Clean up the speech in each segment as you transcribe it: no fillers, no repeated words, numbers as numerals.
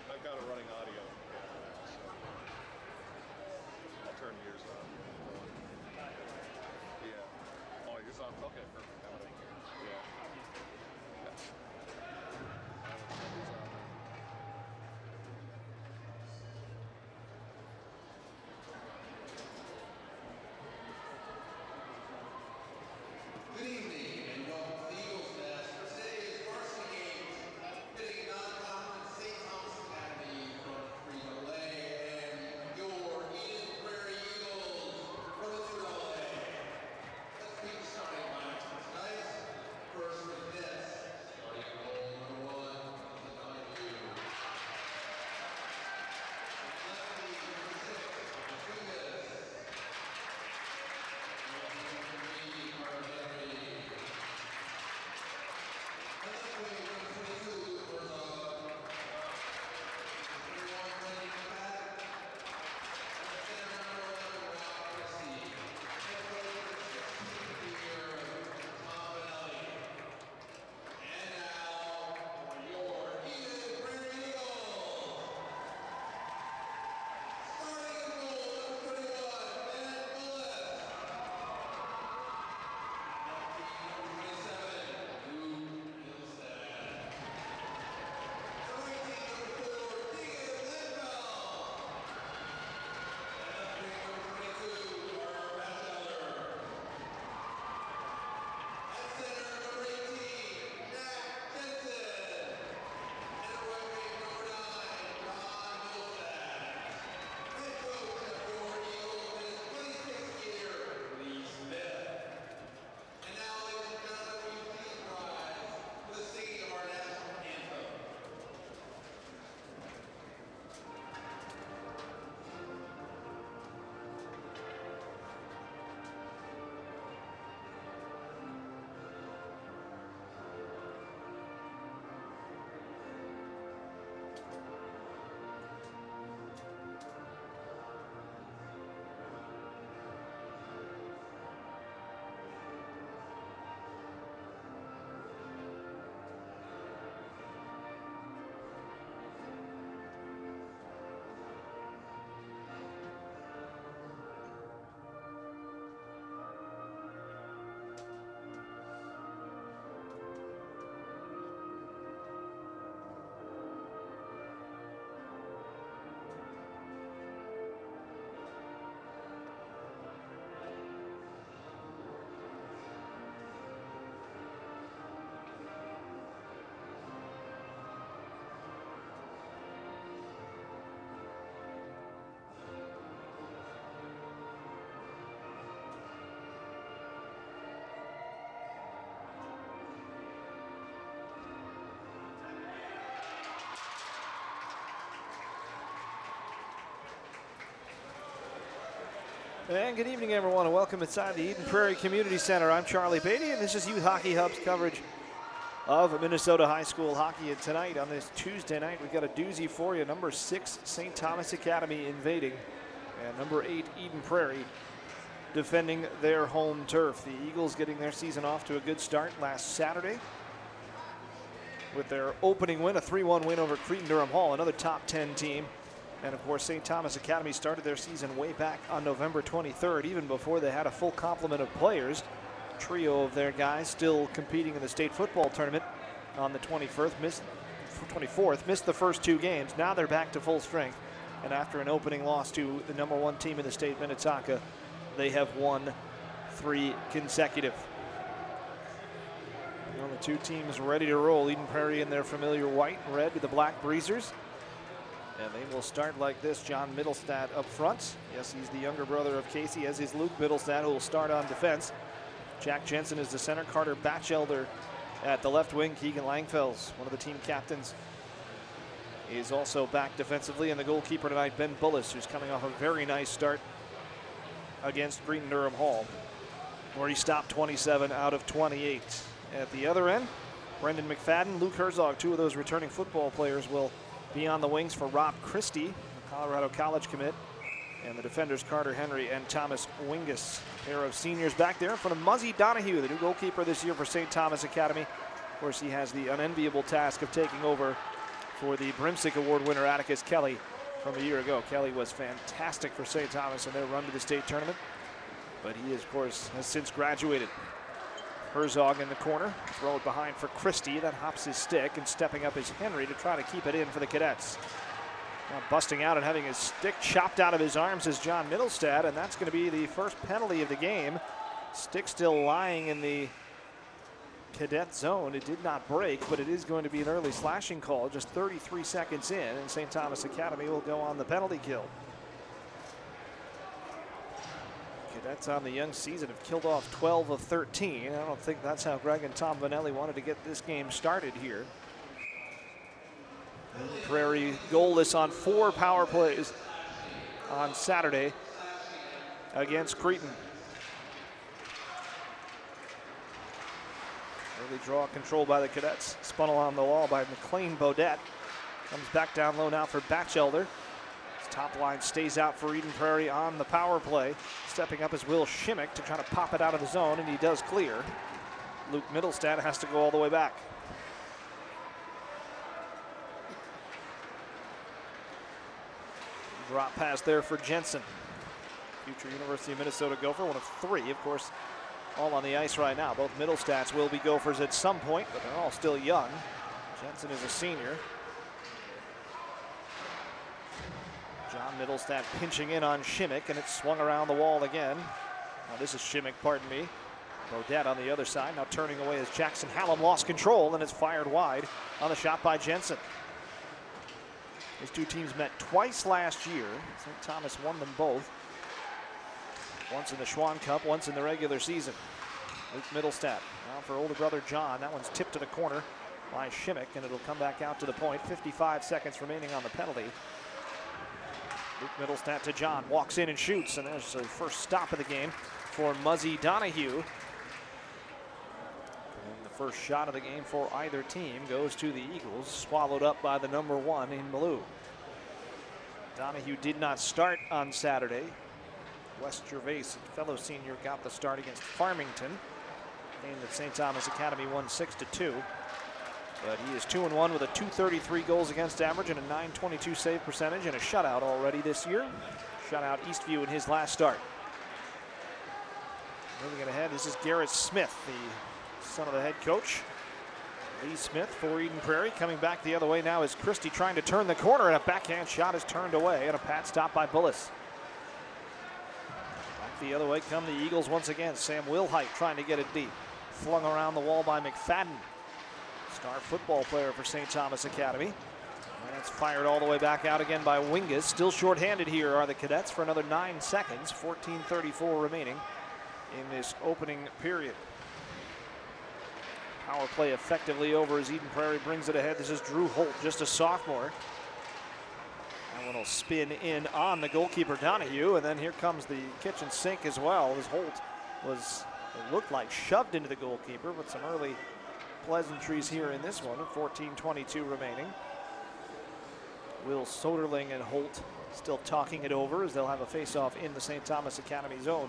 I've got a running audio. I'll turn yours on. Yeah. Oh, yours on? Okay, perfect. Yeah. Good evening and welcome to the Eagles Nest for today's varsity games, pitting non-conference St. Thomas Academy from Prairie and your Eden Prairie Eagles from the LA. Let's be starting lineups for tonight. First with this, starting goal number 1, the 9U. Lefty number 6, Rodriguez. And good evening, everyone, and welcome inside the Eden Prairie Community Center. I'm Charlie Beatty, and this is Youth Hockey Hub's coverage of Minnesota high school hockey. And tonight, on this Tuesday night, we've got a doozy for you. Number 6, St. Thomas Academy invading, and number 8, Eden Prairie defending their home turf. The Eagles getting their season off to a good start last Saturday with their opening win, a 3-1 win over Cretin-Durham Hall, another top 10 team. And of course, St. Thomas Academy started their season way back on November 23rd, even before they had a full complement of players. A trio of their guys still competing in the state football tournament on the 24th, missed the first 2 games. Now they're back to full strength. And after an opening loss to the number 1 team in the state, Minnetonka, they have won 3 consecutive. Well, the 2 teams ready to roll. Eden Prairie in their familiar white and red with the black breezers. And they will start like this. John Middlestat up front. Yes, he's the younger brother of Casey, as is Luke Middlestat, who will start on defense. Jack Jensen is the center. Carter Batchelder at the left wing. Keegan Langfels, one of the team captains, is also back defensively. And the goalkeeper tonight, Ben Bullis, who's coming off a very nice start against Green Durham Hall, where he stopped 27 out of 28. At the other end, Brendan McFadden, Luke Herzog, two of those returning football players, will be on the wings for Rob Christie, the Colorado College commit. And the defenders, Carter Henry and Thomas Wingus, a pair of seniors back there in front of Muzzy Donahue, the new goalkeeper this year for St. Thomas Academy. Of course, he has the unenviable task of taking over for the Brimsick Award winner Atticus Kelly from a year ago. Kelly was fantastic for St. Thomas in their run to the state tournament, but he, of course, has since graduated. Herzog in the corner, throw it behind for Christie, that hops his stick, and stepping up is Henry to try to keep it in for the Cadets. Now busting out and having his stick chopped out of his arms is John Middlestat, and that's going to be the first penalty of the game. Stick still lying in the Cadet zone. It did not break, but it is going to be an early slashing call just 33 seconds in, and St. Thomas Academy will go on the penalty kill. Cadets on the young season have killed off 12 of 13. I don't think that's how Greg and Tom Vanelli wanted to get this game started here. Prairie goalless on 4 power plays on Saturday against Cretin. Early draw control by the Cadets. Spun along the wall by McLean Bodette. Comes back down low now for Batchelder. His top line stays out for Eden Prairie on the power play. Stepping up is Will Shimmick to try to pop it out of the zone, and he does clear. Luke Middlestat has to go all the way back. Drop pass there for Jensen. Future University of Minnesota Gopher, one of 3, of course, all on the ice right now. Both Middlestats will be Gophers at some point, but they're all still young. Jensen is a senior. John Middlestat pinching in on Shimmick, and it's swung around the wall again. Now this is Shimmick, pardon me. Bodette on the other side, now turning away as Jackson Hallam lost control, and it's fired wide on the shot by Jensen. These two teams met twice last year. St. Thomas won them both. Once in the Schwann Cup, once in the regular season. Luke Middlestat now for older brother John. That one's tipped to the corner by Shimmick, and it'll come back out to the point. 55 seconds remaining on the penalty. Luke Middlestat to John, walks in and shoots, and there's the first stop of the game for Muzzy Donahue. And the first shot of the game for either team goes to the Eagles, swallowed up by the number 1 in blue. Donahue did not start on Saturday. Wes Gervais, a fellow senior, got the start against Farmington. Game that St. Thomas Academy won 6-2. But he is 2-1 with a .233 goals against average and a .922 save percentage and a shutout already this year. Shut out Eastview in his last start. Moving it ahead, this is Garrett Smith, the son of the head coach. Lee Smith for Eden Prairie. Coming back the other way now is Christie trying to turn the corner, and a backhand shot is turned away, and a pad stop by Bullis. Back the other way come the Eagles once again. Sam Wilhite trying to get it deep. Flung around the wall by McFadden, star football player for St. Thomas Academy. And it's fired all the way back out again by Wingus. Still shorthanded here are the Cadets for another 9 seconds. 14:34 remaining in this opening period. Power play effectively over as Eden Prairie brings it ahead. This is Drew Holt, just a sophomore. That one will spin in on the goalkeeper Donahue, and then here comes the kitchen sink as well, as Holt was, it looked like, shoved into the goalkeeper, but some early pleasantries here in this one. 14:22 remaining. Will Soderling and Holt still talking it over as they'll have a face-off in the St. Thomas Academy zone.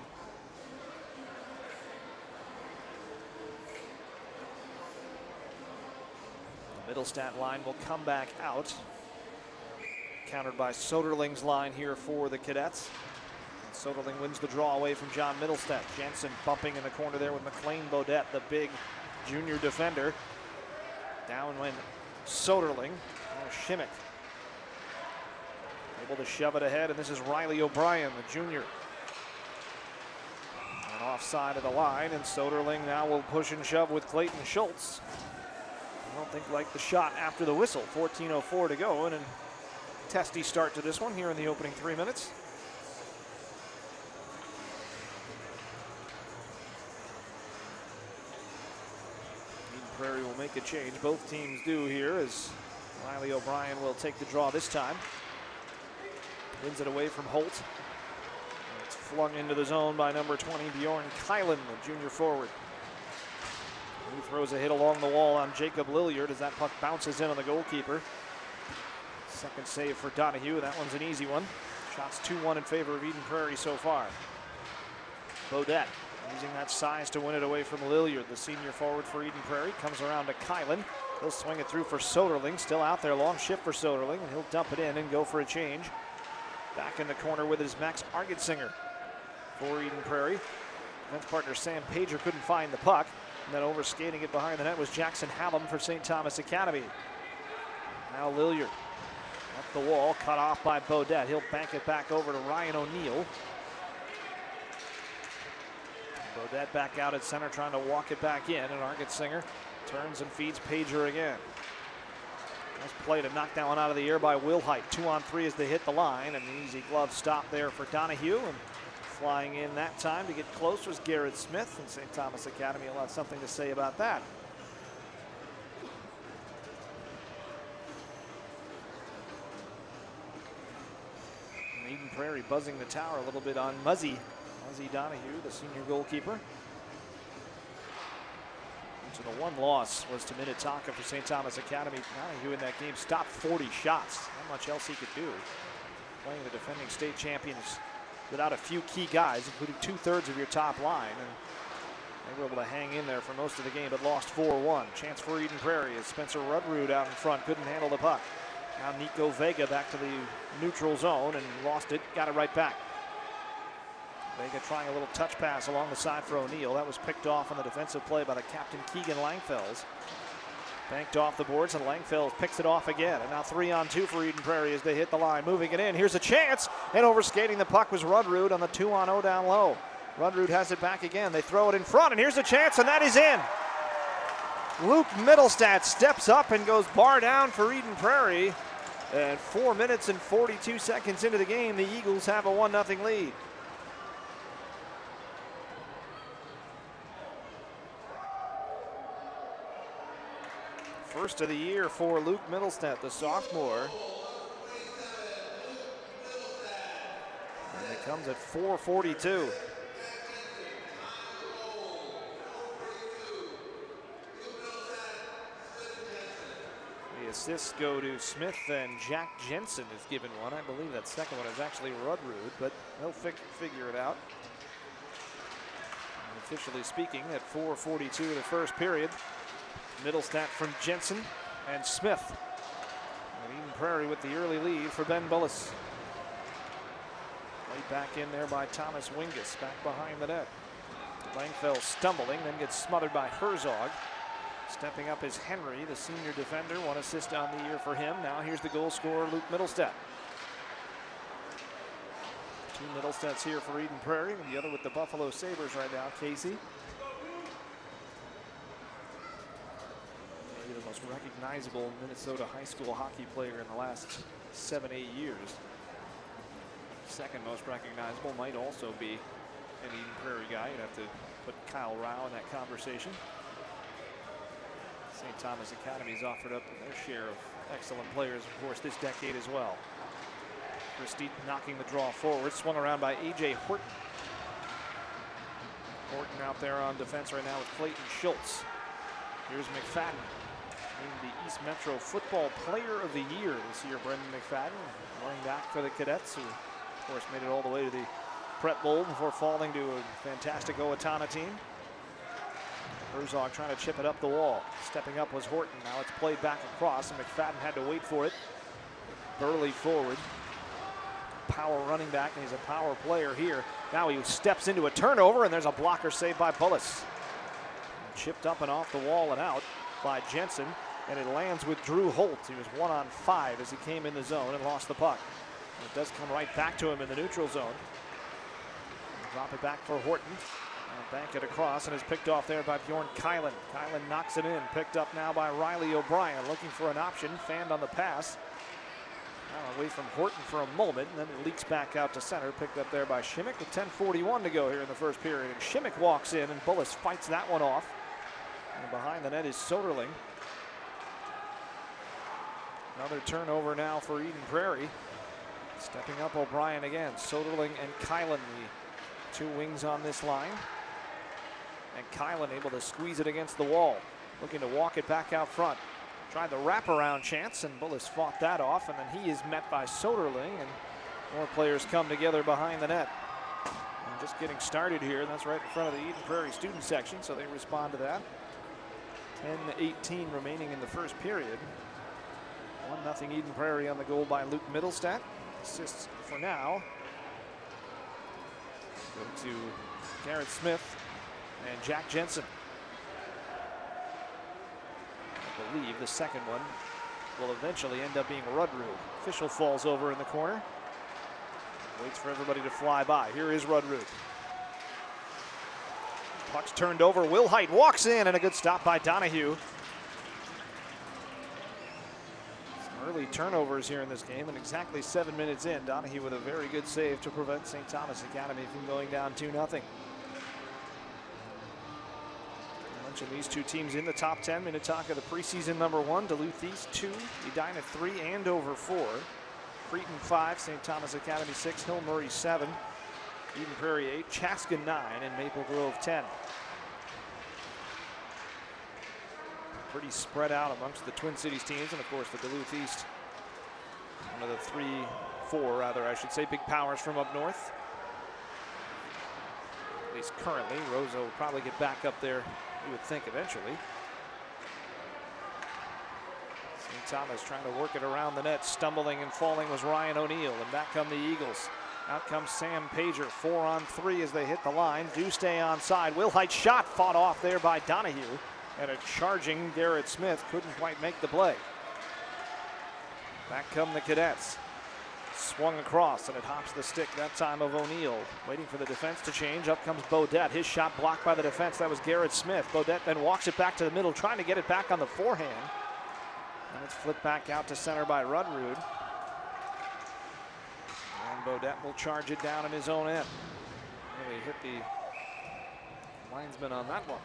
The Middlestat line will come back out. Countered by Soderling's line here for the Cadets. And Soderling wins the draw away from John Middlestat. Jensen bumping in the corner there with McLean Bodette, the big junior defender. Down went Soderling. Oh, Shimmick able to shove it ahead, and this is Riley O'Brien, the junior. And offside of the line, and Soderling now will push and shove with Clayton Schultz. I don't think like the shot after the whistle. 14:04 to go, and testy start to this one here in the opening 3 minutes. Prairie will make a change. Both teams do here, as Riley O'Brien will take the draw this time. Wins it away from Holt. It's flung into the zone by number 20, Bjorn Kylan, the junior forward. He throws a hit along the wall on Jacob Lilliard as that puck bounces in on the goalkeeper. Second save for Donahue. That one's an easy one. Shots 2-1 in favor of Eden Prairie so far. Bodette using that size to win it away from Lilliard, the senior forward for Eden Prairie. Comes around to Kylan. He'll swing it through for Soderling. Still out there, long shift for Soderling, and he'll dump it in and go for a change. Back in the corner with his Max Argetsinger for Eden Prairie. Defense partner Sam Pager couldn't find the puck. And then over skating it behind the net was Jackson Hallam for St. Thomas Academy. Now Lilliard up the wall, cut off by Bodette. He'll bank it back over to Ryan O'Neill. Bodette back out at center, trying to walk it back in, and Argetsinger turns and feeds Pager again. Nice play to knock that one out of the air by Wilhite. 2-on-3 as they hit the line, and an easy glove stop there for Donahue. And flying in that time to get close was Garrett Smith, and St. Thomas Academy will have something to say about that. And Eden Prairie buzzing the tower a little bit on Muzzy Donahue, the senior goalkeeper. So the one loss was to Minnetonka for St. Thomas Academy. Donahue in that game stopped 40 shots. Not much else he could do. Playing the defending state champions without a few key guys, including 2/3 of your top line. And they were able to hang in there for most of the game, but lost 4-1. Chance for Eden Prairie as Spencer Rudrud out in front couldn't handle the puck. Now Nico Vega back to the neutral zone and lost it, got it right back. Vega trying a little touch pass along the side for O'Neill. That was picked off on the defensive play by the captain, Keegan Langfells. Banked off the boards, and Langfells picks it off again. And now 3-on-2 for Eden Prairie as they hit the line. Moving it in. Here's a chance. And overskating the puck was Rudrud on the 2-on-0 down low. Rudrud has it back again. They throw it in front, and here's a chance, and that is in. Luke Middlestat steps up and goes bar down for Eden Prairie. And 4 minutes and 42 seconds into the game, the Eagles have a 1-0 lead. First of the year for Luke Middlestat, the sophomore. And it comes at 4:42. The assists go to Smith, and Jack Jensen is given one. I believe that second one is actually Rudrud, but they'll figure it out. And officially speaking, at 4:42 the first period, Middlestat from Jensen and Smith. And Eden Prairie with the early lead for Ben Bullis. Laid back in there by Thomas Wingus, back behind the net. Langfeld stumbling, then gets smothered by Herzog. Stepping up is Henry, the senior defender. 1 assist on the year for him. Now here's the goal scorer, Luke Middlestat. 2 Middlestats here for Eden Prairie, and the other with the Buffalo Sabres right now, Casey. The most recognizable Minnesota high school hockey player in the last 7-8 years. Second most recognizable might also be an Eden Prairie guy. You'd have to put Kyle Rao in that conversation. St. Thomas Academy's offered up their share of excellent players, of course, this decade as well. Christie knocking the draw forward, swung around by A.J. Horton. Horton out there on defense right now with Clayton Schultz. Here's McFadden, named the East Metro Football Player of the Year this year. Brendan McFadden, running back for the Cadets, who of course made it all the way to the Prep Bowl before falling to a fantastic Owatonna team. Herzog trying to chip it up the wall. Stepping up was Horton. Now it's played back across, and McFadden had to wait for it. Burley forward. Power running back, and he's a power player here. Now he steps into a turnover, and there's a blocker saved by Bullis. Chipped up and off the wall and out by Jensen, and it lands with Drew Holt. He was 1-on-5 as he came in the zone and lost the puck. And it does come right back to him in the neutral zone. Drop it back for Horton. Bank it across, and is picked off there by Bjorn Kylan. Kylan knocks it in, picked up now by Riley O'Brien, looking for an option, fanned on the pass. Now away from Horton for a moment, and then it leaks back out to center, picked up there by Shimmick with 10:41 to go here in the first period. And Shimmick walks in, and Bullis fights that one off. And behind the net is Soderling. Another turnover now for Eden Prairie. Stepping up O'Brien again. Soderling and Kylan, the two wings on this line. And Kylan able to squeeze it against the wall. Looking to walk it back out front. Tried the wraparound chance, and Bullis fought that off, and then he is met by Soderling, and more players come together behind the net. And just getting started here, and that's right in front of the Eden Prairie student section, so they respond to that. 10:18 remaining in the first period. 1-0 Eden Prairie on the goal by Luke Middlestat. Assists for now go to Garrett Smith and Jack Jensen. I believe the second one will eventually end up being Rudrud. Official falls over in the corner. Waits for everybody to fly by. Here is Rudrud. Puck's turned over. Will Height walks in, and a good stop by Donahue. Some early turnovers here in this game, and exactly 7 minutes in, Donahue with a very good save to prevent St. Thomas Academy from going down 2-0. And these two teams in the top 10. Minnetonka, the preseason #1, Duluth East 2, Edina 3, Andover 4, Cretin 5, St. Thomas Academy 6, Hill Murray 7, Eden Prairie 8, Chaska 9, and Maple Grove 10. Pretty spread out amongst the Twin Cities teams, and of course the Duluth East, one of the 3-4 rather I should say, big powers from up north. At least currently. Rosa will probably get back up there, you would think, eventually. St. Thomas trying to work it around the net. Stumbling and falling was Ryan O'Neill, and back come the Eagles. Out comes Sam Pager, 4-on-3 as they hit the line. Do stay onside. Will Height shot fought off there by Donahue, and a charging Garrett Smith couldn't quite make the play. Back come the Cadets. Swung across, and it hops the stick that time of O'Neill. Waiting for the defense to change. Up comes Bodette. His shot blocked by the defense. That was Garrett Smith. Bodette then walks it back to the middle, trying to get it back on the forehand. And it's flipped back out to center by Rudrud. And Bodette will charge it down in his own end. Really hit the linesman on that one.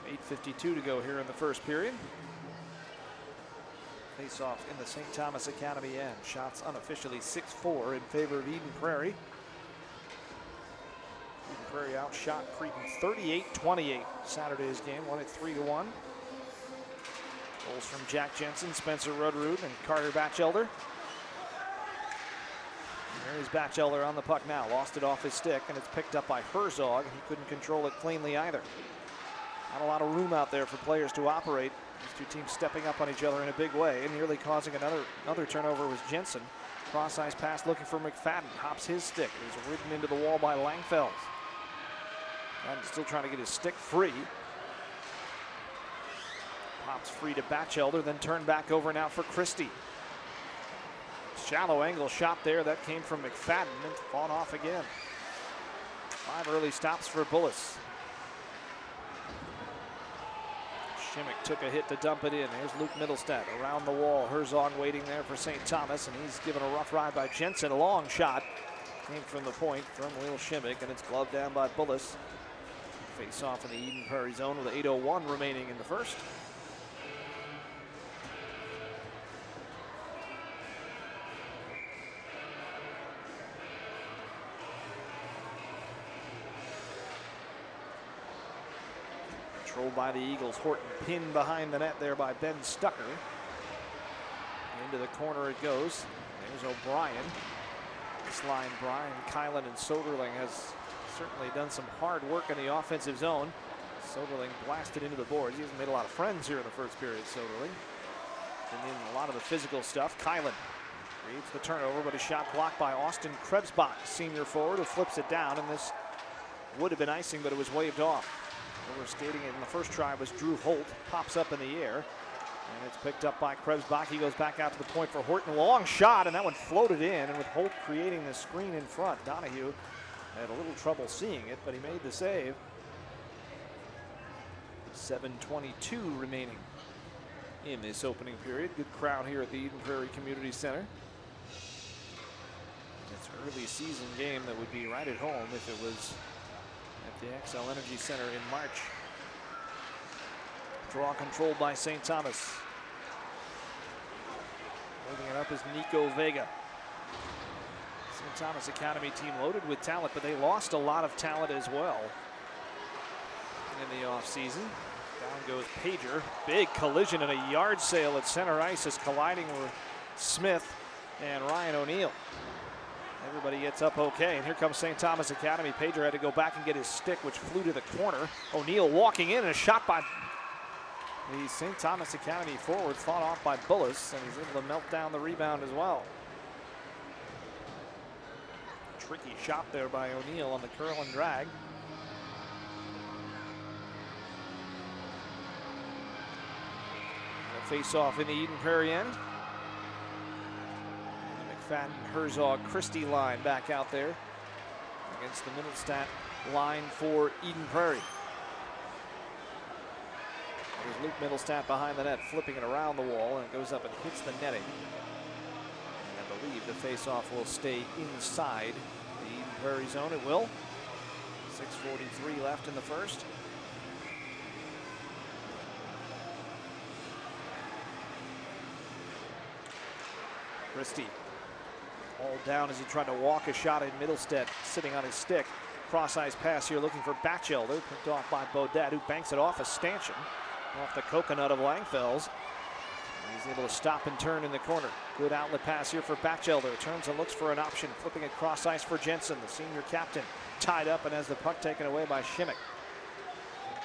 8:52 to go here in the first period. Face-off in the St. Thomas Academy end. Shots unofficially 6-4 in favor of Eden Prairie. Eden Prairie outshot Cretin 38-28. Saturday's game, won it 3-1. Goals from Jack Jensen, Spencer Rudrud, and Carter Batchelder. There is Batchelder on the puck now. Lost it off his stick, and it's picked up by Herzog. He couldn't control it cleanly either. Not a lot of room out there for players to operate. These two teams stepping up on each other in a big way, and nearly causing another turnover was Jensen. Cross-ice pass looking for McFadden. Hops his stick. He's ridden into the wall by Langfels. And still trying to get his stick free. Pops free to Batchelder, then turned back over now for Christie. Shallow angle shot there. That came from McFadden and fought off again. 5 early stops for Bullis. Shimmick took a hit to dump it in. Here's Luke Middlestat around the wall. Herzog waiting there for St. Thomas, and he's given a rough ride by Jensen. A long shot came from the point from Will Shimmick, and it's gloved down by Bullis. Face off in the Eden Prairie zone with 8:01 remaining in the first. Controlled by the Eagles. Horton pinned behind the net there by Ben Stucker. Into the corner it goes. There's O'Brien. This line, Brian, Kylan, and Soderling has certainly done some hard work in the offensive zone. Soderling blasted into the boards. He hasn't made a lot of friends here in the first period, Soderling. Been in a lot of the physical stuff. Kylan reads the turnover, but a shot blocked by Austin Krebsbach, senior forward, who flips it down, and this would have been icing, but it was waved off. Overskating it in the first try was Drew Holt. Pops up in the air, and it's picked up by Krebsbach. He goes back out to the point for Horton. Long shot, and that one floated in, and with Holt creating the screen in front, Donahue had a little trouble seeing it, but he made the save. 7:22 remaining. in this opening period. Good crowd here at the Eden Prairie Community Center. It's an early season game that would be right at home if it was at the XL Energy Center in March. Draw controlled by St. Thomas. Moving it up is Nico Vega. St. Thomas Academy team loaded with talent, but they lost a lot of talent as well in the offseason. Down goes Pager. Big collision and a yard sale at center ice is colliding with Smith and Ryan O'Neill. Everybody gets up okay, and here comes St. Thomas Academy. Pager had to go back and get his stick, which flew to the corner. O'Neill walking in, and a shot by the St. Thomas Academy forward, fought off by Bullis, and he's able to melt down the rebound as well. Tricky shot there by O'Neill on the curl and drag. Face-off in the Eden Prairie end. And the McFadden, Herzog, Christie line back out there against the Middlestat line for Eden Prairie. There's Luke Middlestat behind the net, flipping it around the wall, and it goes up and hits the netting. And I believe the face-off will stay inside the Eden Prairie zone. It will. 6:43 left in the first. Christie all down as he tried to walk a shot at Middlestat, sitting on his stick. Cross-ice pass here looking for Batchelder, picked off by Bodette, who banks it off a stanchion, off the coconut of Langfells. He's able to stop and turn in the corner. Good outlet pass here for Batchelder. Turns and looks for an option, flipping it cross-ice for Jensen, the senior captain. Tied up and has the puck taken away by Shimmick.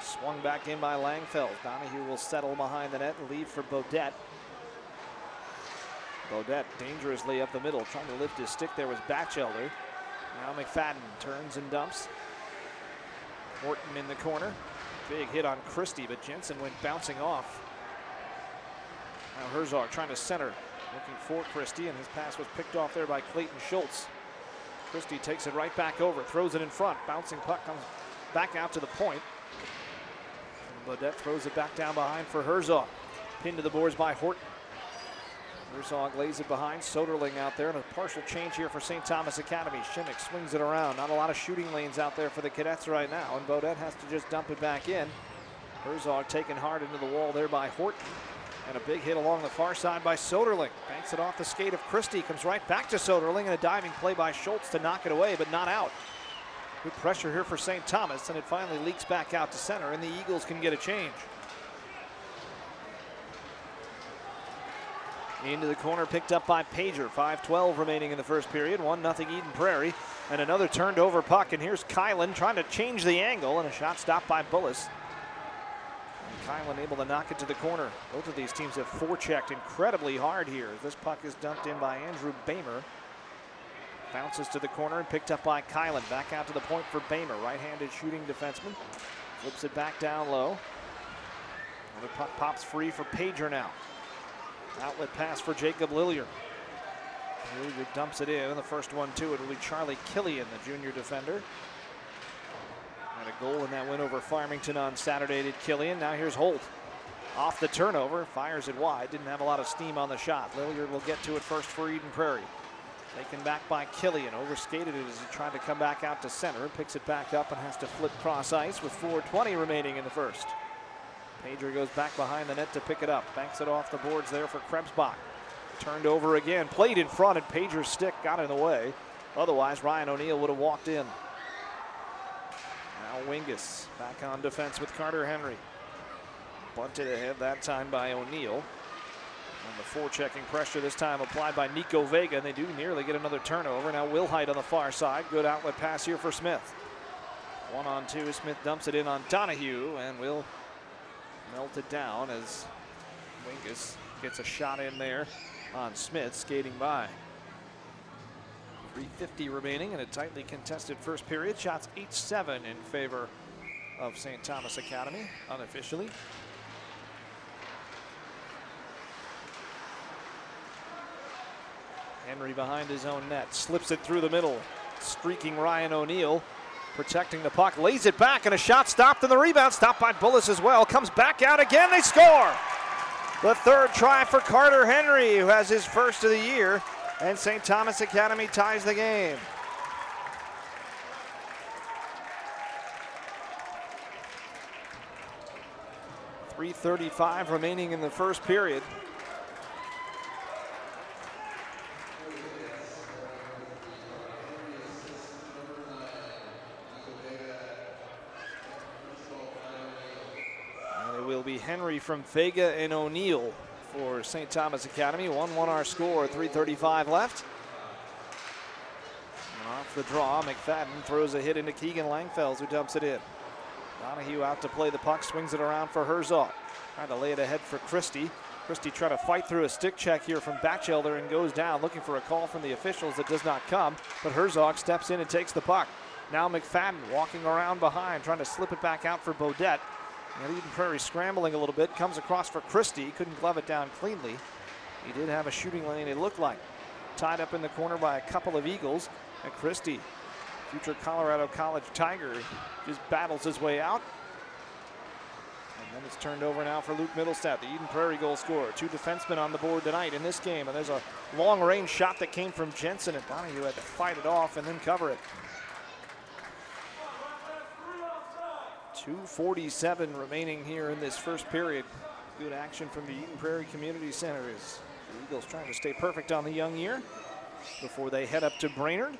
Swung back in by Langfells. Donahue will settle behind the net and leave for Bodette. Bodette dangerously up the middle, trying to lift his stick. There was Batchelder. Now McFadden turns and dumps. Horton in the corner. Big hit on Christie, but Jensen went bouncing off. Now Herzog trying to center, looking for Christie, and his pass was picked off there by Clayton Schultz. Christie takes it right back over, throws it in front. Bouncing puck comes back out to the point. And Bodette throws it back down behind for Herzog. Pinned to the boards by Horton. Herzog lays it behind. Soderling out there, and a partial change here for St. Thomas Academy. Shimmick swings it around. Not a lot of shooting lanes out there for the Cadets right now, and Bodette has to just dump it back in. Herzog taken hard into the wall there by Horton, and a big hit along the far side by Soderling. Banks it off the skate of Christie, comes right back to Soderling, and a diving play by Schultz to knock it away, but not out. Good pressure here for St. Thomas, and it finally leaks back out to center, and the Eagles can get a change. Into the corner, picked up by Pager. 5:12 remaining in the first period. 1-0 Eden Prairie. And another turned over puck. And here's Kylan trying to change the angle. And a shot stopped by Bullis. And Kylan able to knock it to the corner. Both of these teams have forechecked incredibly hard here. This puck is dumped in by Andrew Bamer. Bounces to the corner and picked up by Kylan. Back out to the point for Bamer. Right-handed shooting defenseman. Flips it back down low. And the puck pops free for Pager now. Outlet pass for Jacob Lillier. Lillier dumps it in, and the first one too. It will be Charlie Killian, the junior defender. And a goal in that win over Farmington on Saturday did Killian. Now here's Holt. Off the turnover, fires it wide. Didn't have a lot of steam on the shot. Lillier will get to it first for Eden Prairie. Taken back by Killian. Overskated it as he tried to come back out to center. Picks it back up and has to flip cross ice with 4:20 remaining in the first. Pager goes back behind the net to pick it up. Banks it off the boards there for Krebsbach. Turned over again. Played in front, and Pager's stick got in the way. Otherwise, Ryan O'Neill would have walked in. Now Wingus back on defense with Carter Henry. Bunted ahead that time by O'Neill. And the forechecking pressure this time applied by Nico Vega, and they do nearly get another turnover. Now Wilhite on the far side. Good outlet pass here for Smith. 1-on-2. Smith dumps it in on Donahue, and will melted down as Wingus gets a shot in there on Smith, skating by. 3:50 remaining in a tightly contested first period. Shots 8-7 in favor of St. Thomas Academy, unofficially. Henry behind his own net, slips it through the middle. Streaking Ryan O'Neill. Protecting the puck, lays it back, and a shot stopped, and the rebound stopped by Bullis as well. Comes back out again, they score! The third try for Carter Henry, who has his first of the year, and St. Thomas Academy ties the game. .335 remaining in the first period. And it will be Henry from Vega and O'Neill for St. Thomas Academy. 1-1 our score, 3:35 left. And off the draw, McFadden throws a hit into Keegan Langfells, who dumps it in. Donahue out to play the puck, swings it around for Herzog. Trying to lay it ahead for Christie. Christie trying to fight through a stick check here from Batchelder and goes down, looking for a call from the officials that does not come, but Herzog steps in and takes the puck. Now McFadden walking around behind, trying to slip it back out for Beaudet. And Eden Prairie scrambling a little bit, comes across for Christie, couldn't glove it down cleanly. He did have a shooting lane, it looked like. Tied up in the corner by a couple of Eagles, and Christie, future Colorado College Tiger, just battles his way out. And then it's turned over now for Luke Middlestat, the Eden Prairie goal scorer. 2 defensemen on the board tonight in this game, and there's a long-range shot that came from Jensen, and Donahue had to fight it off and then cover it. 2:47 remaining here in this first period. Good action from the Eden Prairie Community Center as the Eagles trying to stay perfect on the young year before they head up to Brainerd.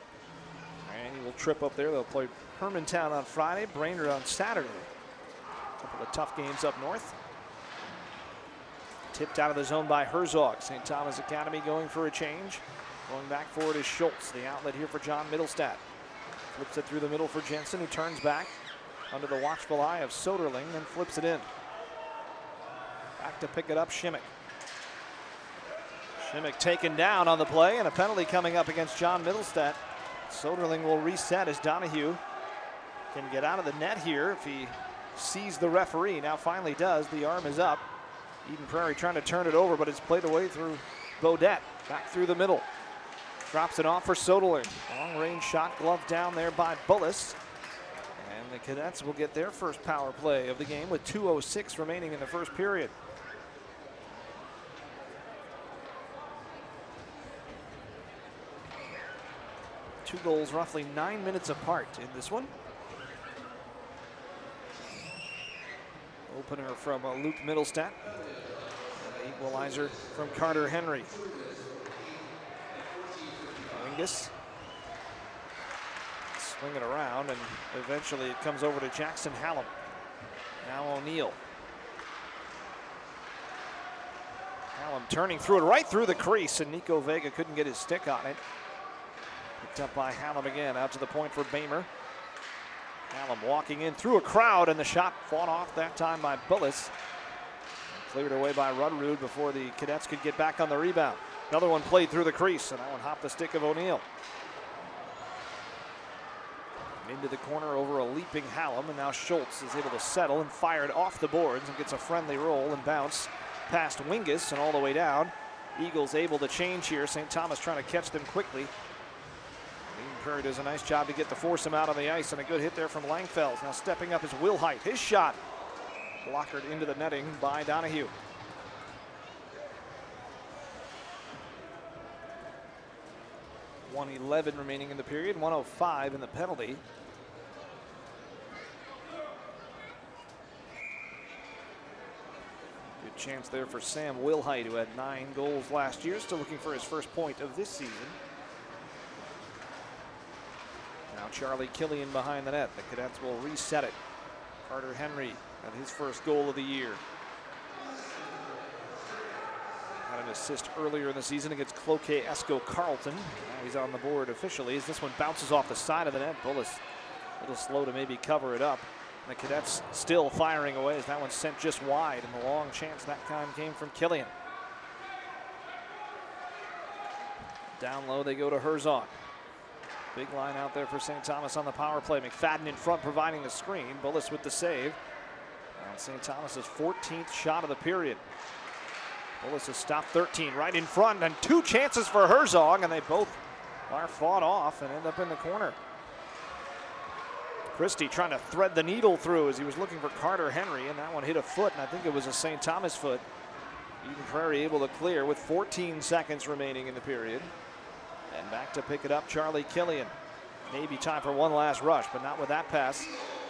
And he will trip up there. They'll play Hermantown on Friday, Brainerd on Saturday. A couple of tough games up north. Tipped out of the zone by Herzog. St. Thomas Academy going for a change. Going back for it is Schultz, the outlet here for John Middlestat. Flips it through the middle for Jensen, who turns back under the watchful eye of Soderling and flips it in. Back to pick it up, Shimmick. Shimmick taken down on the play, and a penalty coming up against John Middlestat. Soderling will reset as Donahue can get out of the net here if he sees the referee. Now finally does. The arm is up. Eden Prairie trying to turn it over, but it's played away through Beaudet. Back through the middle. Drops it off for Soderling. Long range shot gloved down there by Bullis. And the Cadets will get their first power play of the game with 2:06 remaining in the first period. Two goals roughly 9 minutes apart in this one. Opener from Luke Middlestat. The equalizer from Carter Henry. Wingus. Swing it around, and eventually it comes over to Jackson Hallam. Now O'Neill. Hallam turning through it right through the crease, and Nico Vega couldn't get his stick on it. Picked up by Hallam again, out to the point for Bamer. Hallam walking in through a crowd, and the shot fought off that time by Bullis. Cleared away by Rudrud before the Cadets could get back on the rebound. Another one played through the crease, and that one hopped the stick of O'Neill. Into the corner over a leaping Hallam, and now Schultz is able to settle and fire it off the boards and gets a friendly roll and bounce past Wingus and all the way down. Eagles able to change here. St. Thomas trying to catch them quickly. Eden Prairie does a nice job to get the foursome out on the ice, and a good hit there from Langfells. Now stepping up is Wilhite. His shot blockered into the netting by Donahue. .111 remaining in the period, 1:05 in the penalty. Good chance there for Sam Wilhite, who had 9 goals last year, still looking for his first point of this season. Now Charlie Killian behind the net. The Cadets will reset it. Carter Henry at his first goal of the year. Had an assist earlier in the season against Cloquet Esco Carlton. Now he's on the board officially as this one bounces off the side of the net. Bullis a little slow to maybe cover it up. And the Cadets still firing away as that one sent just wide, and the long chance that time came from Killian. Down low they go to Herzog. Big line out there for St. Thomas on the power play. McFadden in front providing the screen. Bullis with the save. And St. Thomas's 14th shot of the period. Bullis has stopped 13 right in front, and 2 chances for Herzog, and they both are fought off and end up in the corner. Christie trying to thread the needle through as he was looking for Carter Henry, and that one hit a foot, and I think it was a St. Thomas foot. Eden Prairie able to clear with 14 seconds remaining in the period. And back to pick it up, Charlie Killian. Maybe time for one last rush, but not with that pass.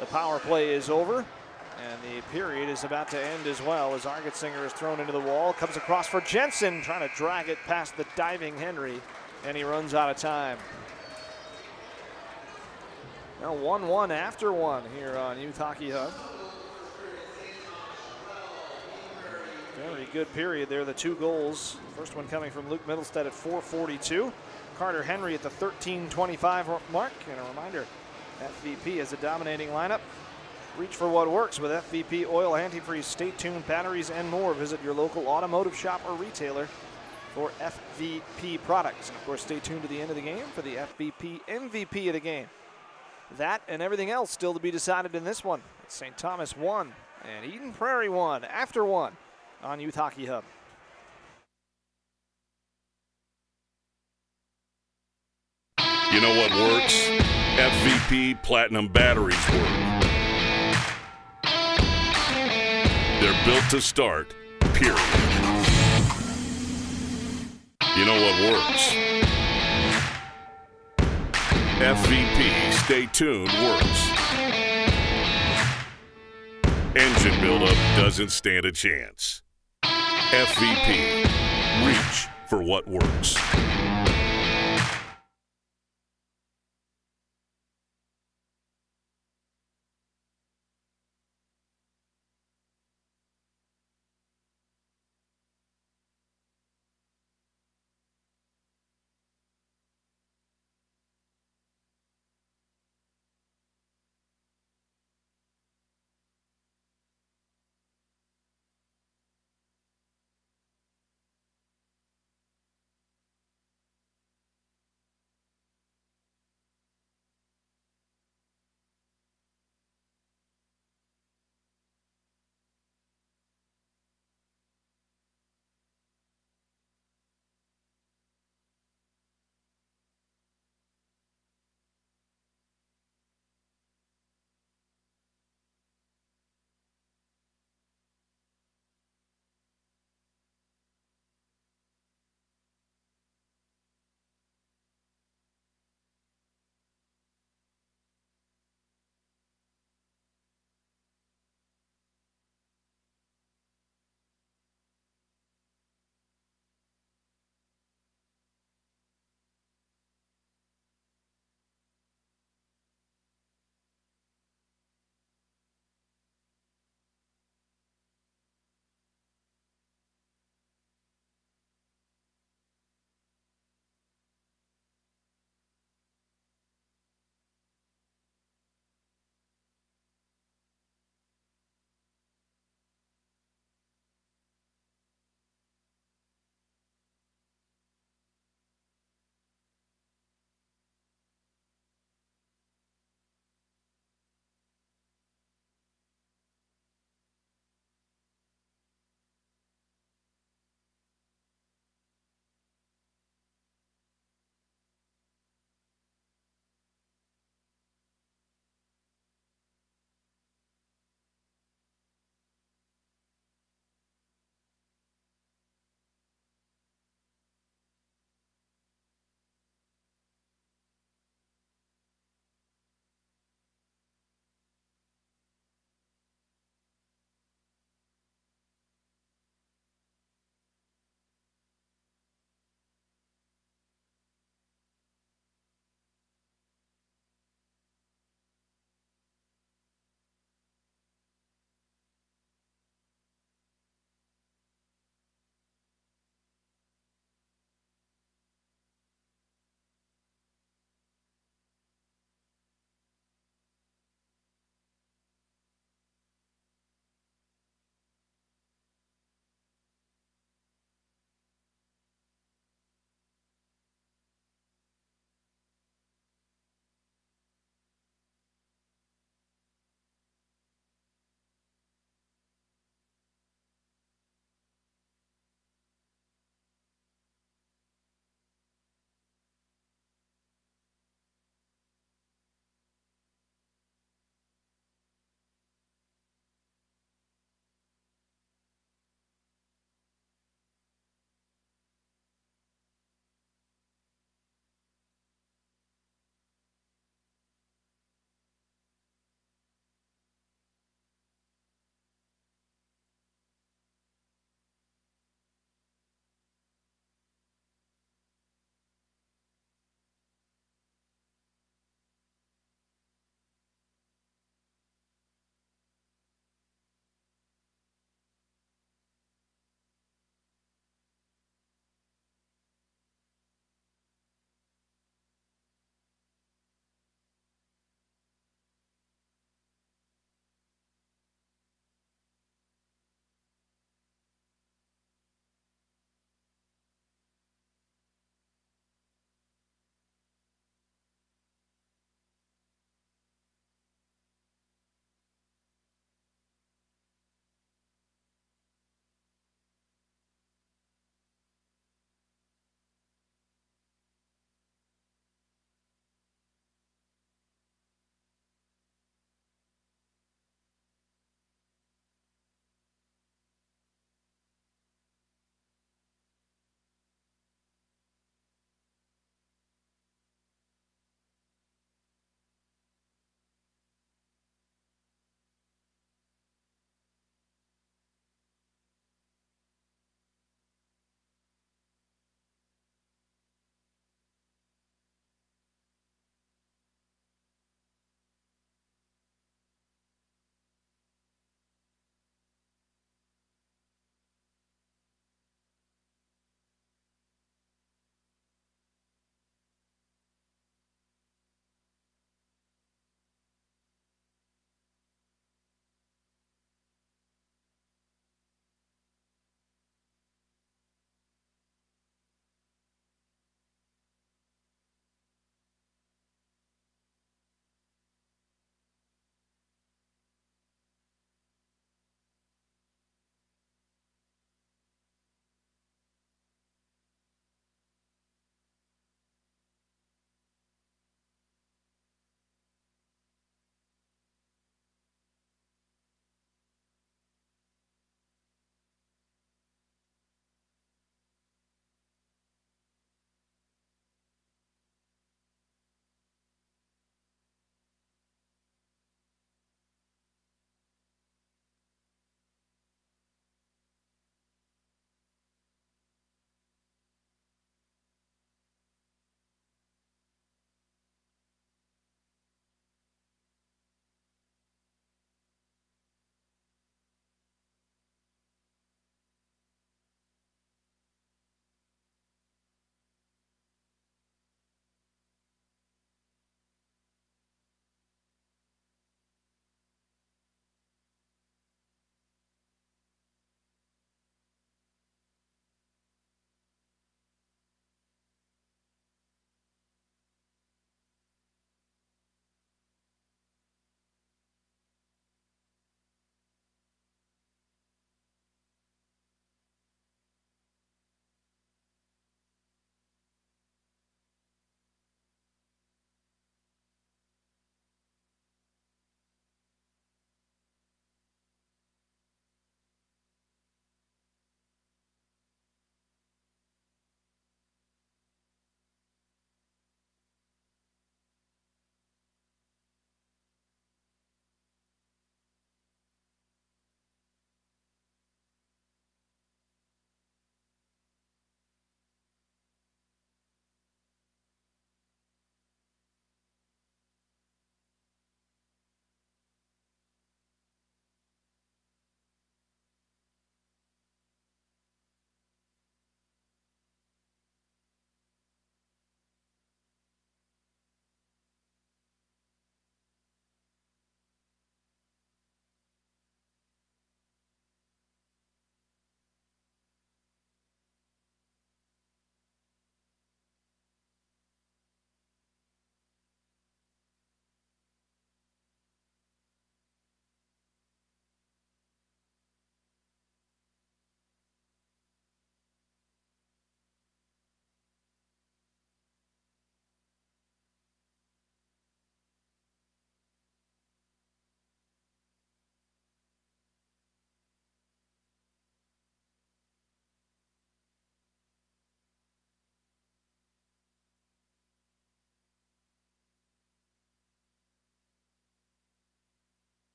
The power play is over, and the period is about to end as well as Argetsinger is thrown into the wall. Comes across for Jensen, trying to drag it past the diving Henry, and he runs out of time. Now 1-1 after one here on Youth Hockey Hub. Very good period there, the 2 goals. First one coming from Luke Middlestead at 4:42. Carter Henry at the 13:25 mark. And a reminder, FVP has a dominating lineup. Reach for what works with FVP oil, antifreeze, stay tuned, batteries, and more. Visit your local automotive shop or retailer for FVP products. And of course, stay tuned to the end of the game for the FVP MVP of the game. That and everything else still to be decided in this one. St. Thomas 1 and Eden Prairie 1 after 1 on Youth Hockey Hub. You know what works? FVP Platinum batteries work. They're built to start, period. You know what works? FVP Stay Tuned works. Engine buildup doesn't stand a chance. FVP, reach for what works.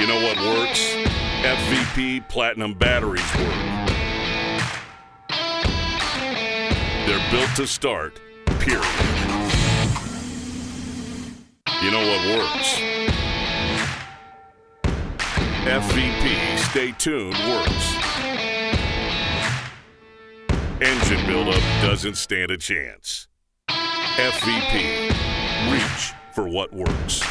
You know what works? FVP Platinum batteries work. They're built to start, period. You know what works? FVP Stay Tuned works. Engine buildup doesn't stand a chance. FVP, reach for what works.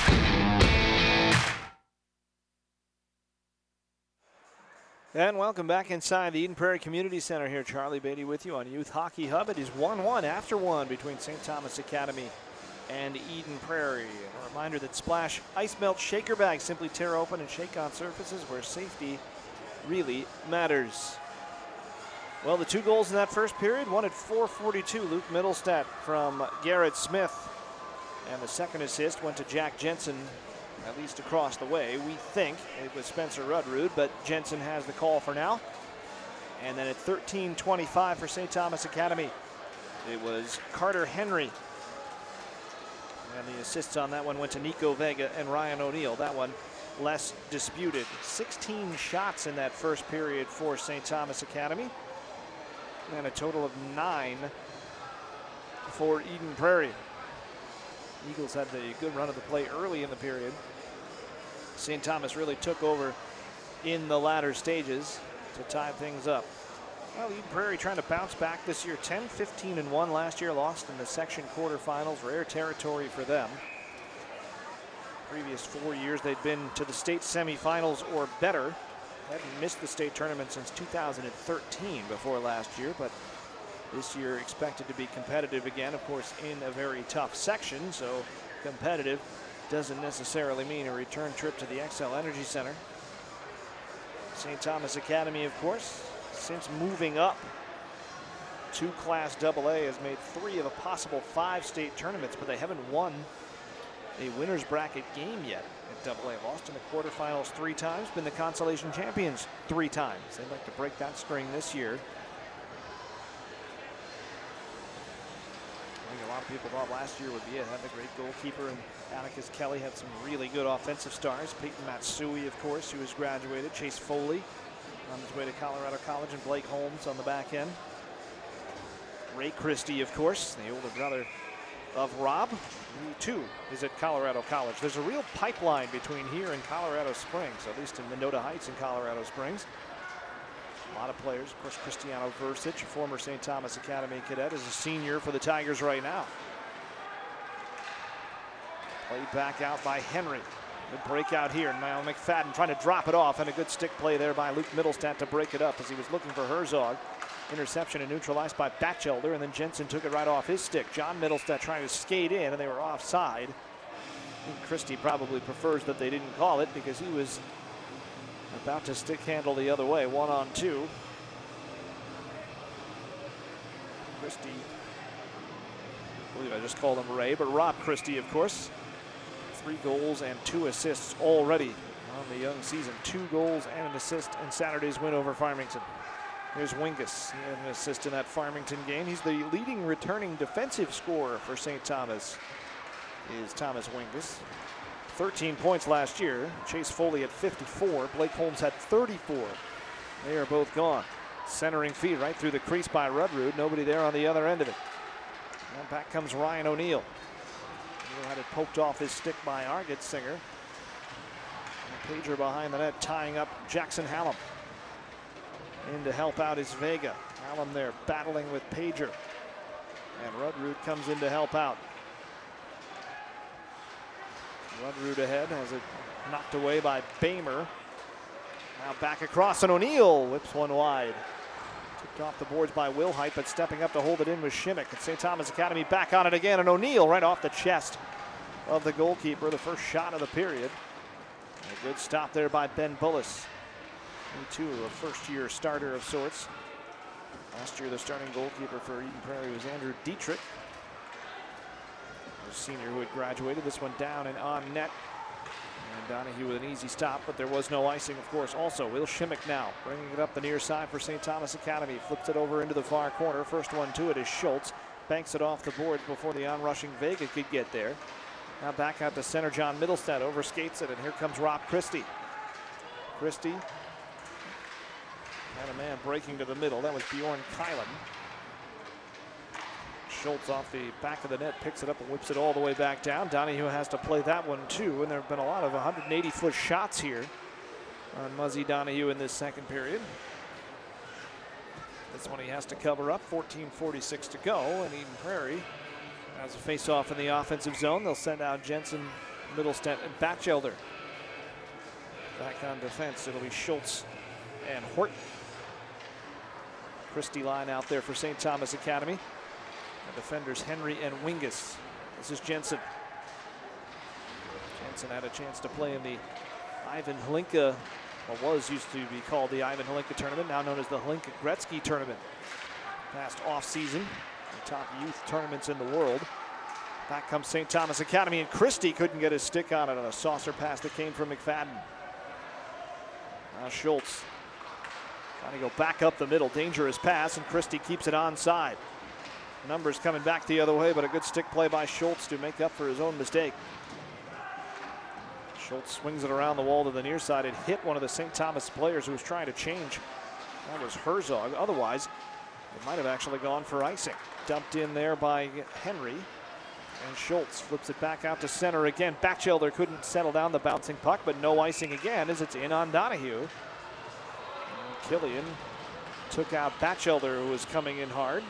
And welcome back inside the Eden Prairie Community Center here. Charlie Beatty with you on Youth Hockey Hub. It is 1-1 after one between St. Thomas Academy and Eden Prairie. A reminder that Splash Ice Melt Shaker Bags simply tear open and shake on surfaces where safety really matters. Well, the 2 goals in that first period, one at 4:42, Luke Middlestat from Garrett Smith. And the second assist went to Jack Jensen, at least across the way. We think it was Spencer Rudrud, but Jensen has the call for now. And then at 13:25 for St. Thomas Academy, it was Carter Henry. And the assists on that one went to Nico Vega and Ryan O'Neill. That one less disputed. 16 shots in that first period for St. Thomas Academy. And a total of 9 for Eden Prairie. Eagles had the good run of the play early in the period. St. Thomas really took over in the latter stages to tie things up. Well, Eden Prairie trying to bounce back this year. 10-15-1 last year, lost in the section quarterfinals. Rare territory for them. Previous 4 years they'd been to the state semifinals or better. Hadn't missed the state tournament since 2013 before last year, but this year expected to be competitive again, of course, in a very tough section. So competitive doesn't necessarily mean a return trip to the XL Energy Center. St. Thomas Academy, of course, since moving up to Class AA, has made 3 of a possible 5 state tournaments, but they haven't won a winner's bracket game yet at AA. Lost in the quarterfinals 3 times, been the consolation champions 3 times. They'd like to break that string this year. I think a lot of people thought last year would be it. Had the great goalkeeper, and Atticus Kelly had some really good offensive stars. Peyton Matsui, of course, who has graduated. Chase Foley on his way to Colorado College, and Blake Holmes on the back end. Ray Christie, of course, the older brother of Rob, who too is at Colorado College. There's a real pipeline between here and Colorado Springs, at least in Mendota Heights and Colorado Springs. A lot of players. Of course, Cristiano Versich, a former St. Thomas Academy cadet, is a senior for the Tigers right now. Played back out by Henry. Good breakout here. Niall McFadden trying to drop it off, and a good stick play there by Luke Middlestat to break it up as he was looking for Herzog. Interception and neutralized by Batchelder, and then Jensen took it right off his stick. John Middlestat trying to skate in, and they were offside. I think Christie probably prefers that they didn't call it because he was about to stick handle the other way. 1-on-2. Christie, I believe I just called him Ray, but Rob Christie, of course. 3 goals and 2 assists already on the young season. 2 goals and an assist in Saturday's win over Farmington. Here's Wingus. He had an assist in that Farmington game. He's the leading returning defensive scorer for St. Thomas, is Thomas Wingus. 13 points last year. Chase Foley at 54. Blake Holmes had 34. They are both gone. Centering feed right through the crease by Rudrud. Nobody there on the other end of it. And back comes Ryan O'Neill. O'Neill had it poked off his stick by Argetsinger. Pager behind the net tying up Jackson Hallam. In to help out is Vega. Hallam there battling with Pager. And Rudrud comes in to help out. Rudrud ahead, has it knocked away by Bamer. Now back across, and O'Neill whips one wide. Tipped off the boards by Wilhite, but stepping up to hold it in was Shimmick. And St. Thomas Academy back on it again, and O'Neill right off the chest of the goalkeeper, the first shot of the period. A good stop there by Ben Bullis. He too, a first-year starter of sorts. Last year, the starting goalkeeper for Eden Prairie was Andrew Dietrich, the senior who had graduated. This one down and on net. And Donahue with an easy stop, but there was no icing, of course. Also, Will Shimmick now bringing it up the near side for St. Thomas Academy. Flips it over into the far corner. First one to it is Schultz. Banks it off the boards before the onrushing Vega could get there. Now back out to center, John Middlestat overskates it, and here comes Rob Christie. Christie had a man breaking to the middle. That was Bjorn Kylan. Schultz off the back of the net, picks it up and whips it all the way back down. Donahue has to play that one too, and there have been a lot of 180-foot shots here on Muzzy Donahue in this second period. This one he has to cover up, 14:46 to go, and Eden Prairie has a face-off in the offensive zone. They'll send out Jensen, Middlestead, and Batchelder. Back on defense, it'll be Schultz and Horton. Christie line out there for St. Thomas Academy. The defenders Henry and Wingus. This is Jensen. Jensen had a chance to play in the Ivan Hlinka, what was used to be called the Ivan Hlinka tournament, now known as the Hlinka Gretzky tournament. Past off-season, the top youth tournaments in the world. Back comes St. Thomas Academy, and Christie couldn't get his stick on it on a saucer pass that came from McFadden. Now Schultz trying to go back up the middle, dangerous pass, and Christie keeps it onside. Numbers coming back the other way, but a good stick play by Schultz to make up for his own mistake. Schultz swings it around the wall to the near side. It hit one of the St. Thomas players who was trying to change. That was Herzog. Otherwise, it might have actually gone for icing. Dumped in there by Henry. And Schultz flips it back out to center again. Batchelder couldn't settle down the bouncing puck, but no icing again as it's in on Donahue. And Killian took out Batchelder, who was coming in hard.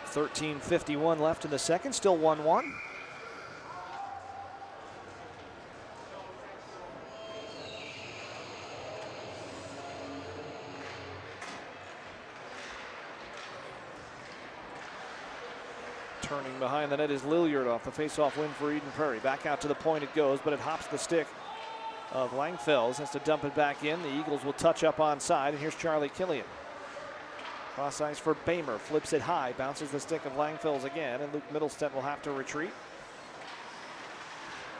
13:51 left in the second, still 1-1. Turning behind the net is Lilliard off the face-off win for Eden Prairie. Back out to the point it goes, but it hops the stick of Langfells. Has to dump it back in. The Eagles will touch up onside, and here's Charlie Killian. Cross ice for Bamer, flips it high, bounces the stick of Langfells again, and Luke Middlestead will have to retreat.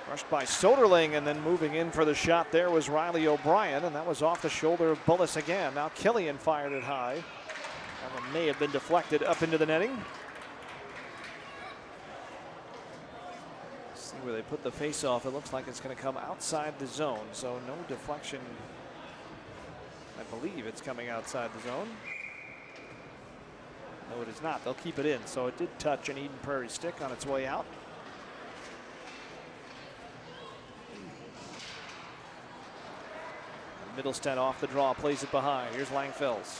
Rushed by Soderling, and then moving in for the shot there was Riley O'Brien, and that was off the shoulder of Bullis again. Now Killian fired it high. That one may have been deflected up into the netting. See where they put the face off. It looks like it's going to come outside the zone, so no deflection. I believe it's coming outside the zone. No, it is not. They'll keep it in. So it did touch an Eden Prairie stick on its way out. Middlestead off the draw, plays it behind. Here's Langfells.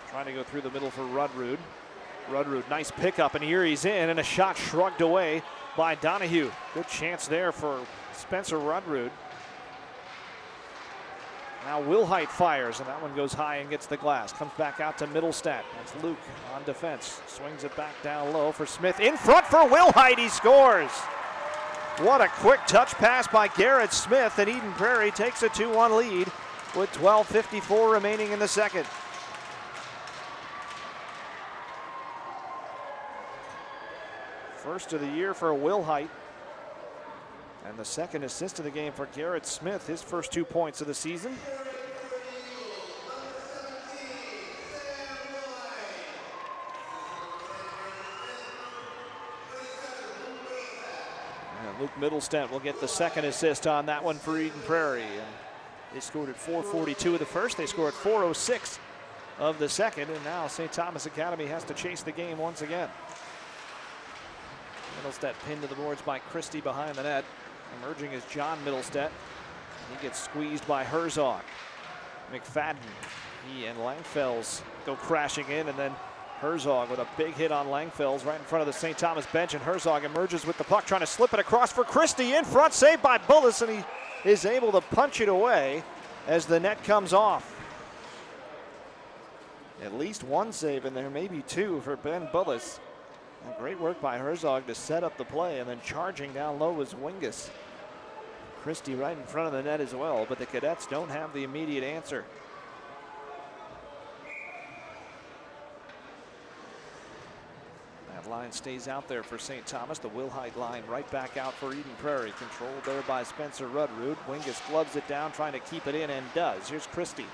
Trying to go through the middle for Rudrud. Rudrud, nice pickup, and here he's in, and a shot shrugged away by Donahue. Good chance there for Spencer Rudrud. Now Wilhite fires, and that one goes high and gets the glass. Comes back out to Middlestead. That's Luke on defense. Swings it back down low for Smith. In front for Wilhite, he scores. What a quick touch pass by Garrett Smith, and Eden Prairie takes a 2-1 lead with 12:54 remaining in the second. First of the year for Wilhite. And the second assist of the game for Garrett Smith, his first 2 points of the season. And Luke Middlestead will get the second assist on that one for Eden Prairie. And they scored at 4:42 of the first. They scored at 4:06 of the second. And now St. Thomas Academy has to chase the game once again. Middlestead pinned to the boards by Christie behind the net. Emerging is John Middlestead. He gets squeezed by Herzog. McFadden, he and Langfells go crashing in, and then Herzog with a big hit on Langfells right in front of the St. Thomas bench, and Herzog emerges with the puck, trying to slip it across for Christie. In front, saved by Bullis, and he is able to punch it away as the net comes off. At least one save in there, maybe two for Ben Bullis. And great work by Herzog to set up the play, and then charging down low was Wingus. Christie right in front of the net as well, but the Cadets don't have the immediate answer. That line stays out there for St. Thomas. The Wilhite line right back out for Eden Prairie. Controlled there by Spencer Rudrud. Wingus gloves it down, trying to keep it in, and does. Here's Christie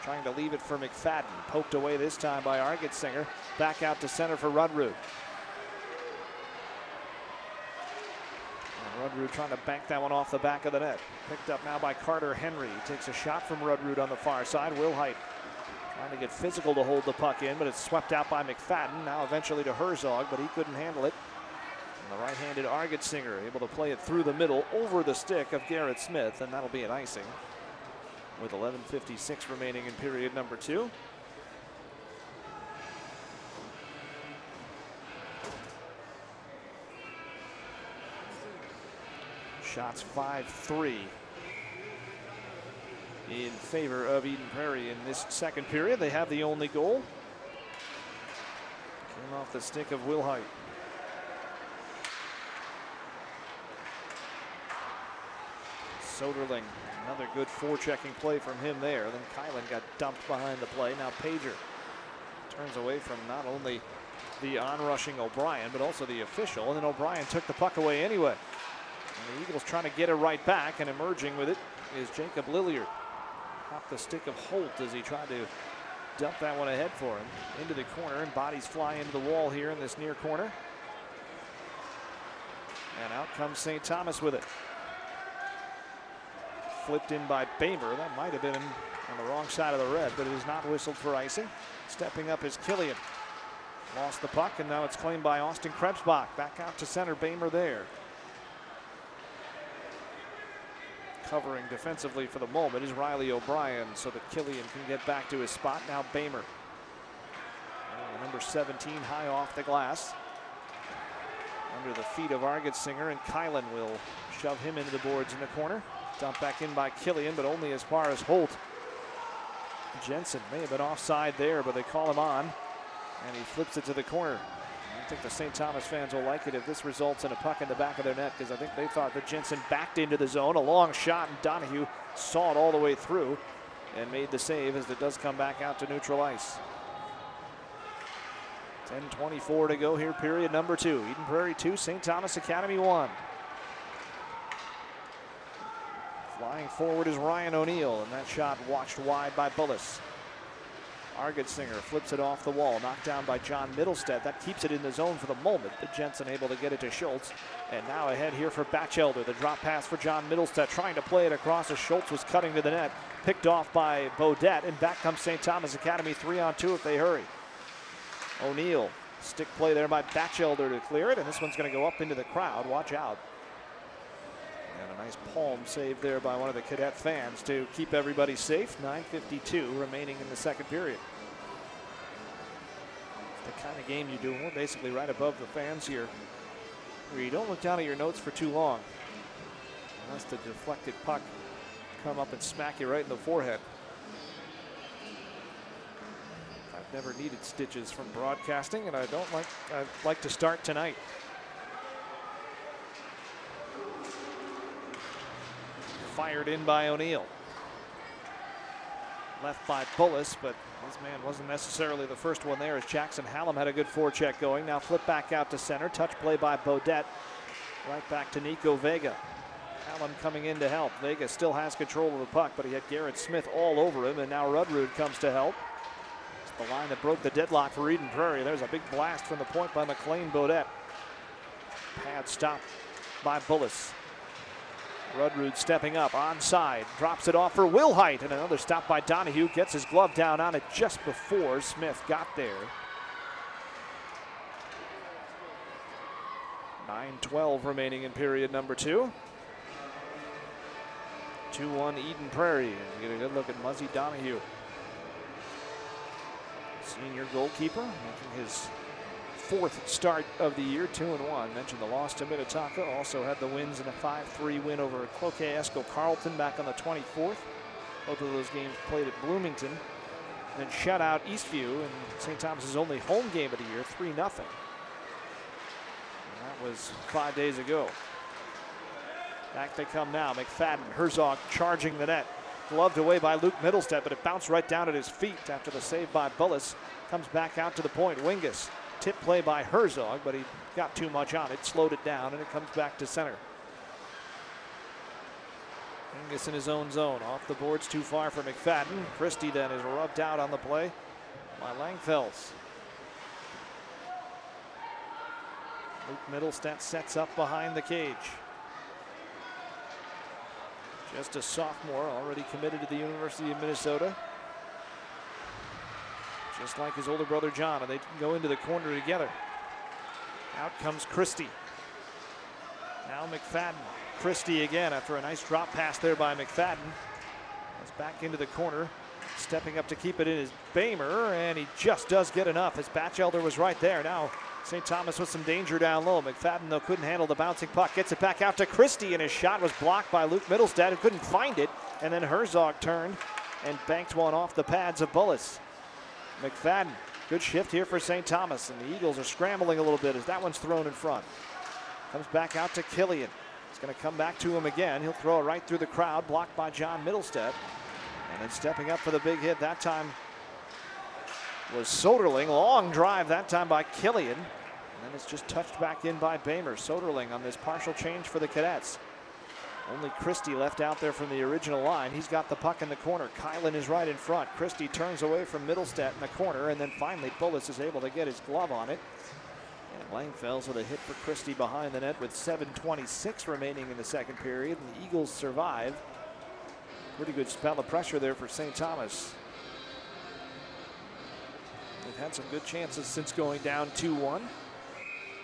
trying to leave it for McFadden. Poked away this time by Argetzinger. Back out to center for Rudrud. Rudrud trying to bank that one off the back of the net. Picked up now by Carter Henry. He takes a shot from Rudrud on the far side. Wilhite trying to get physical to hold the puck in, but it's swept out by McFadden. Now eventually to Herzog, but he couldn't handle it. And the right-handed Argetsinger able to play it through the middle over the stick of Garrett Smith, and that'll be an icing with 11:56 remaining in period number 2. Shots 5-3 in favor of Eden Prairie in this second period. They have the only goal. Came off the stick of Wilhite. Soderling, another good forechecking play from him there. Then Kylan got dumped behind the play. Now Pager turns away from not only the onrushing O'Brien, but also the official. And then O'Brien took the puck away anyway. And the Eagles trying to get it right back, and emerging with it is Jacob Lilliard. Popped the stick of Holt as he tried to dump that one ahead for him. Into the corner, and bodies fly into the wall here in this near corner. And out comes St. Thomas with it. Flipped in by Bamer. That might have been on the wrong side of the red, but it is not whistled for icing. Stepping up is Killian. Lost the puck, and now it's claimed by Austin Krebsbach. Back out to center, Bamer there. Covering defensively for the moment is Riley O'Brien so that Killian can get back to his spot. Now Bamer. Number 17 high off the glass. Under the feet of Argetsinger, and Kylan will shove him into the boards in the corner. Dumped back in by Killian, but only as far as Holt. Jensen may have been offside there, but they call him on, and he flips it to the corner. I think the St. Thomas fans will like it if this results in a puck in the back of their net, because I think they thought that Jensen backed into the zone. A long shot, and Donahue saw it all the way through and made the save as it does come back out to neutral ice. 10:24 to go here, period number 2. Eden Prairie 2, St. Thomas Academy 1. Flying forward is Ryan O'Neill, and that shot watched wide by Bullis. Argetsinger flips it off the wall, knocked down by John Middlestead. That keeps it in the zone for the moment, but Jensen able to get it to Schultz. And now ahead here for Batchelder. The drop pass for John Middlestead, trying to play it across as Schultz was cutting to the net. Picked off by Beaudet, and back comes St. Thomas Academy 3-on-2 if they hurry. O'Neill, stick play there by Batchelder to clear it, and this one's going to go up into the crowd. Watch out. And a nice palm save there by one of the Cadet fans to keep everybody safe. 9:52 remaining in the second period. The kind of game you do. We're basically right above the fans here, where you don't look down at your notes for too long, unless the deflected puck come up and smack you right in the forehead. I've never needed stitches from broadcasting, and I'd like to start tonight. Fired in by O'Neill. Left by Bullis, but this man wasn't necessarily the first one there, as Jackson Hallam had a good forecheck going. Now flip back out to center. Touch play by Beaudet. Right back to Nico Vega. Hallam coming in to help. Vega still has control of the puck, but he had Garrett Smith all over him, and now Rudrud comes to help. It's the line that broke the deadlock for Eden Prairie. There's a big blast from the point by McLean Beaudet. Pad stopped by Bullis. Rudrud stepping up, onside, drops it off for Wilhite, and another stop by Donahue, gets his glove down on it just before Smith got there. 9:12 remaining in period number 2. 2-1 Eden Prairie. You get a good look at Muzzy Donahue. Senior goalkeeper, making his 4th start of the year, 2-1. Mentioned the loss to Minnetonka. Also had the wins in a 5-3 win over Cloquet Esco Carleton back on the 24th. Both of those games played at Bloomington. Then shut out Eastview in St. Thomas's only home game of the year, 3-0. And that was 5 days ago. Back they come now. McFadden, Herzog charging the net. Gloved away by Luke Middlestead, but it bounced right down at his feet after the save by Bullis. Comes back out to the point. Wingus. Tip play by Herzog, but he got too much on it, slowed it down, and it comes back to center. Wingus in his own zone. Off the boards too far for McFadden. Christie then is rubbed out on the play by Langfels. Luke Middlestead sets up behind the cage. Just a sophomore, already committed to the University of Minnesota. Just like his older brother John, and they go into the corner together. Out comes Christie. Now McFadden. Christie again after a nice drop pass there by McFadden. It's back into the corner. Stepping up to keep it in is Bamer, and he just does get enough as Batchelder was right there. Now St. Thomas with some danger down low. McFadden, though, couldn't handle the bouncing puck. Gets it back out to Christie, and his shot was blocked by Luke Middlestad, who couldn't find it. And then Herzog turned and banked one off the pads of Bullis. McFadden, good shift here for St. Thomas, and the Eagles are scrambling a little bit as that one's thrown in front. Comes back out to Killian. It's going to come back to him again. He'll throw it right through the crowd, blocked by John Middlestad. And then stepping up for the big hit that time was Soderling. Long drive that time by Killian. And then it's just touched back in by Bamer. Soderling on this partial change for the Cadets. Only Christie left out there from the original line. He's got the puck in the corner. Kylan is right in front. Christie turns away from Middlestat in the corner, and then finally Bullis is able to get his glove on it. And Langfells with a hit for Christie behind the net with 7:26 remaining in the second period, and the Eagles survive. Pretty good spell of pressure there for St. Thomas. They've had some good chances since going down 2-1.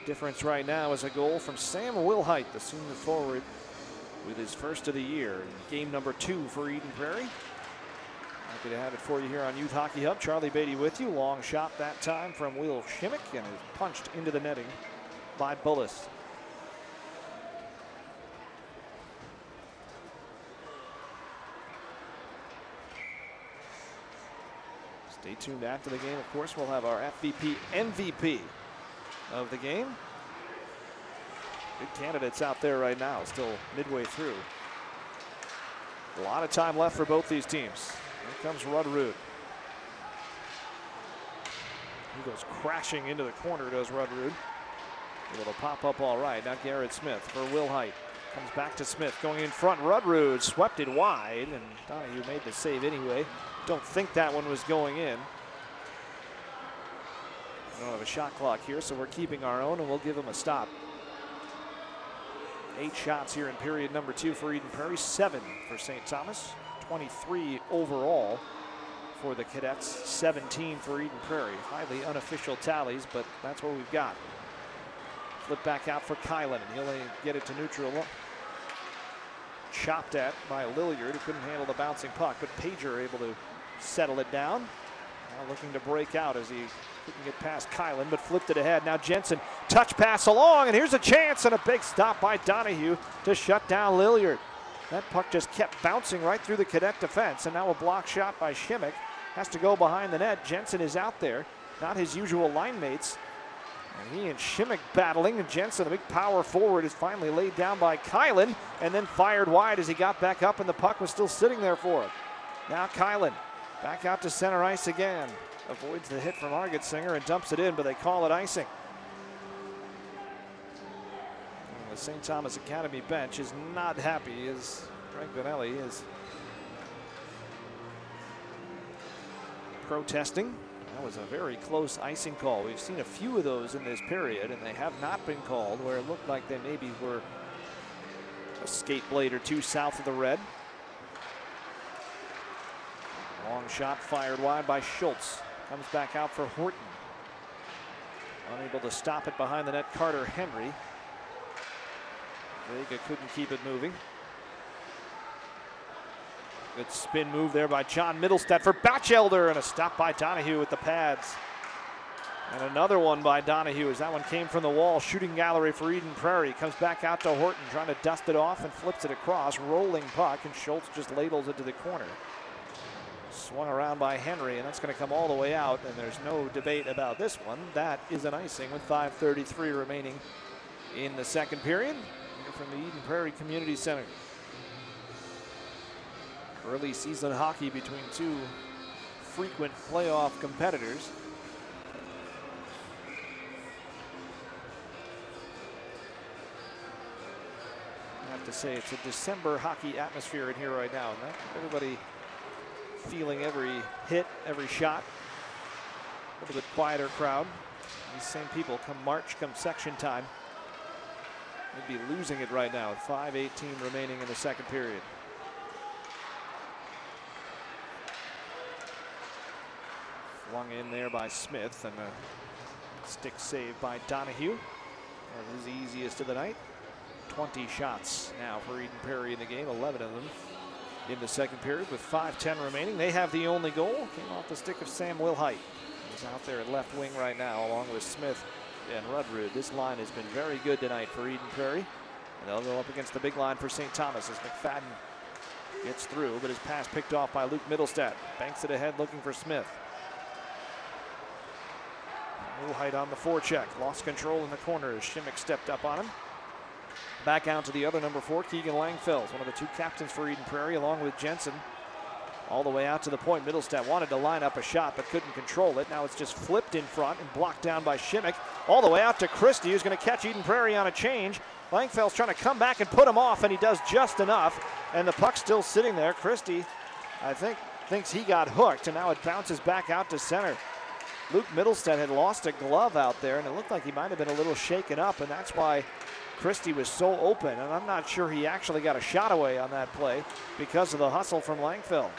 Difference right now is a goal from Sam Wilhite, the senior forward, with his first of the year. Game number 2 for Eden Prairie. Happy to have it for you here on Youth Hockey Hub. Charlie Beatty with you. Long shot that time from Will Shimmick, and is punched into the netting by Bullis. Stay tuned after the game. Of course, we'll have our FVP MVP of the game. Good candidates out there right now, still midway through. A lot of time left for both these teams. Here comes Rudrud. He goes crashing into the corner, does Rudrud. Able to pop up all right. Now Garrett Smith for Wilhite. Comes back to Smith, going in front. Rudrud swept it wide, and Donahue made the save anyway. Don't think that one was going in. We don't have a shot clock here, so we're keeping our own, and we'll give him a stop. 8 shots here in period number 2 for Eden Prairie, 7 for St. Thomas, 23 overall for the Cadets, 17 for Eden Prairie. Highly unofficial tallies, but that's what we've got. Flip back out for Kylan, and he'll get it to neutral. Chopped at by Lilliard, who couldn't handle the bouncing puck, but Pager able to settle it down. Now looking to break out as he couldn't get past Kylan, but flipped it ahead. Now Jensen, touch pass along, and here's a chance, and a big stop by Donahue to shut down Lilliard. That puck just kept bouncing right through the Cadet defense, and now a block shot by Shimmick. Has to go behind the net. Jensen is out there, not his usual line mates. And he and Shimmick battling, and Jensen, the big power forward, is finally laid down by Kylan, and then fired wide as he got back up, and the puck was still sitting there for him. Now Kylan back out to center ice again. Avoids the hit from Argetsinger and dumps it in, but they call it icing. And the St. Thomas Academy bench is not happy as Greg Vanelli is protesting. That was a very close icing call. We've seen a few of those in this period, and they have not been called where it looked like they maybe were a skate blade or two south of the red. Long shot fired wide by Schultz. Comes back out for Horton. Unable to stop it behind the net, Carter Henry. Vega couldn't keep it moving. Good spin move there by John Middlestat for Batchelder, and a stop by Donahue with the pads. And another one by Donahue as that one came from the wall. Shooting gallery for Eden Prairie. Comes back out to Horton, trying to dust it off and flips it across. Rolling puck, and Schultz just ladles it to the corner. Swung around by Henry, and that's going to come all the way out, and there's no debate about this one. That is an icing with 5:33 remaining in the second period. Here from the Eden Prairie Community Center. Early season hockey between two frequent playoff competitors. I have to say, it's a December hockey atmosphere in here right now. And everybody feeling every hit, every shot. A little bit quieter crowd. These same people come March, come section time, they'd be losing it right now with 5:18 remaining in the second period. Swung in there by Smith, and a stick save by Donahue. One of his easiest of the night. 20 shots now for Eden Prairie in the game, 11 of them in the second period with 5:10 remaining. They have the only goal. Came off the stick of Sam Wilhite. He's out there at left wing right now along with Smith and Rudrud. This line has been very good tonight for Eden Prairie. And they'll go up against the big line for St. Thomas as McFadden gets through, but his pass picked off by Luke Middlestat. Banks it ahead looking for Smith. Wilhite on the forecheck. Lost control in the corner as Shimmick stepped up on him. Back out to the other number 4, Keegan Langfells, one of the 2 captains for Eden Prairie, along with Jensen. All the way out to the point. Middlestat wanted to line up a shot but couldn't control it. Now it's just flipped in front and blocked down by Shimmick. All the way out to Christie, who's going to catch Eden Prairie on a change. Langfell's trying to come back and put him off, and he does just enough. And the puck's still sitting there. Christie, I think, thinks he got hooked, and now it bounces back out to center. Luke Middlestat had lost a glove out there, and it looked like he might have been a little shaken up, and that's why Christie was so open, and I'm not sure he actually got a shot away on that play because of the hustle from Langfells.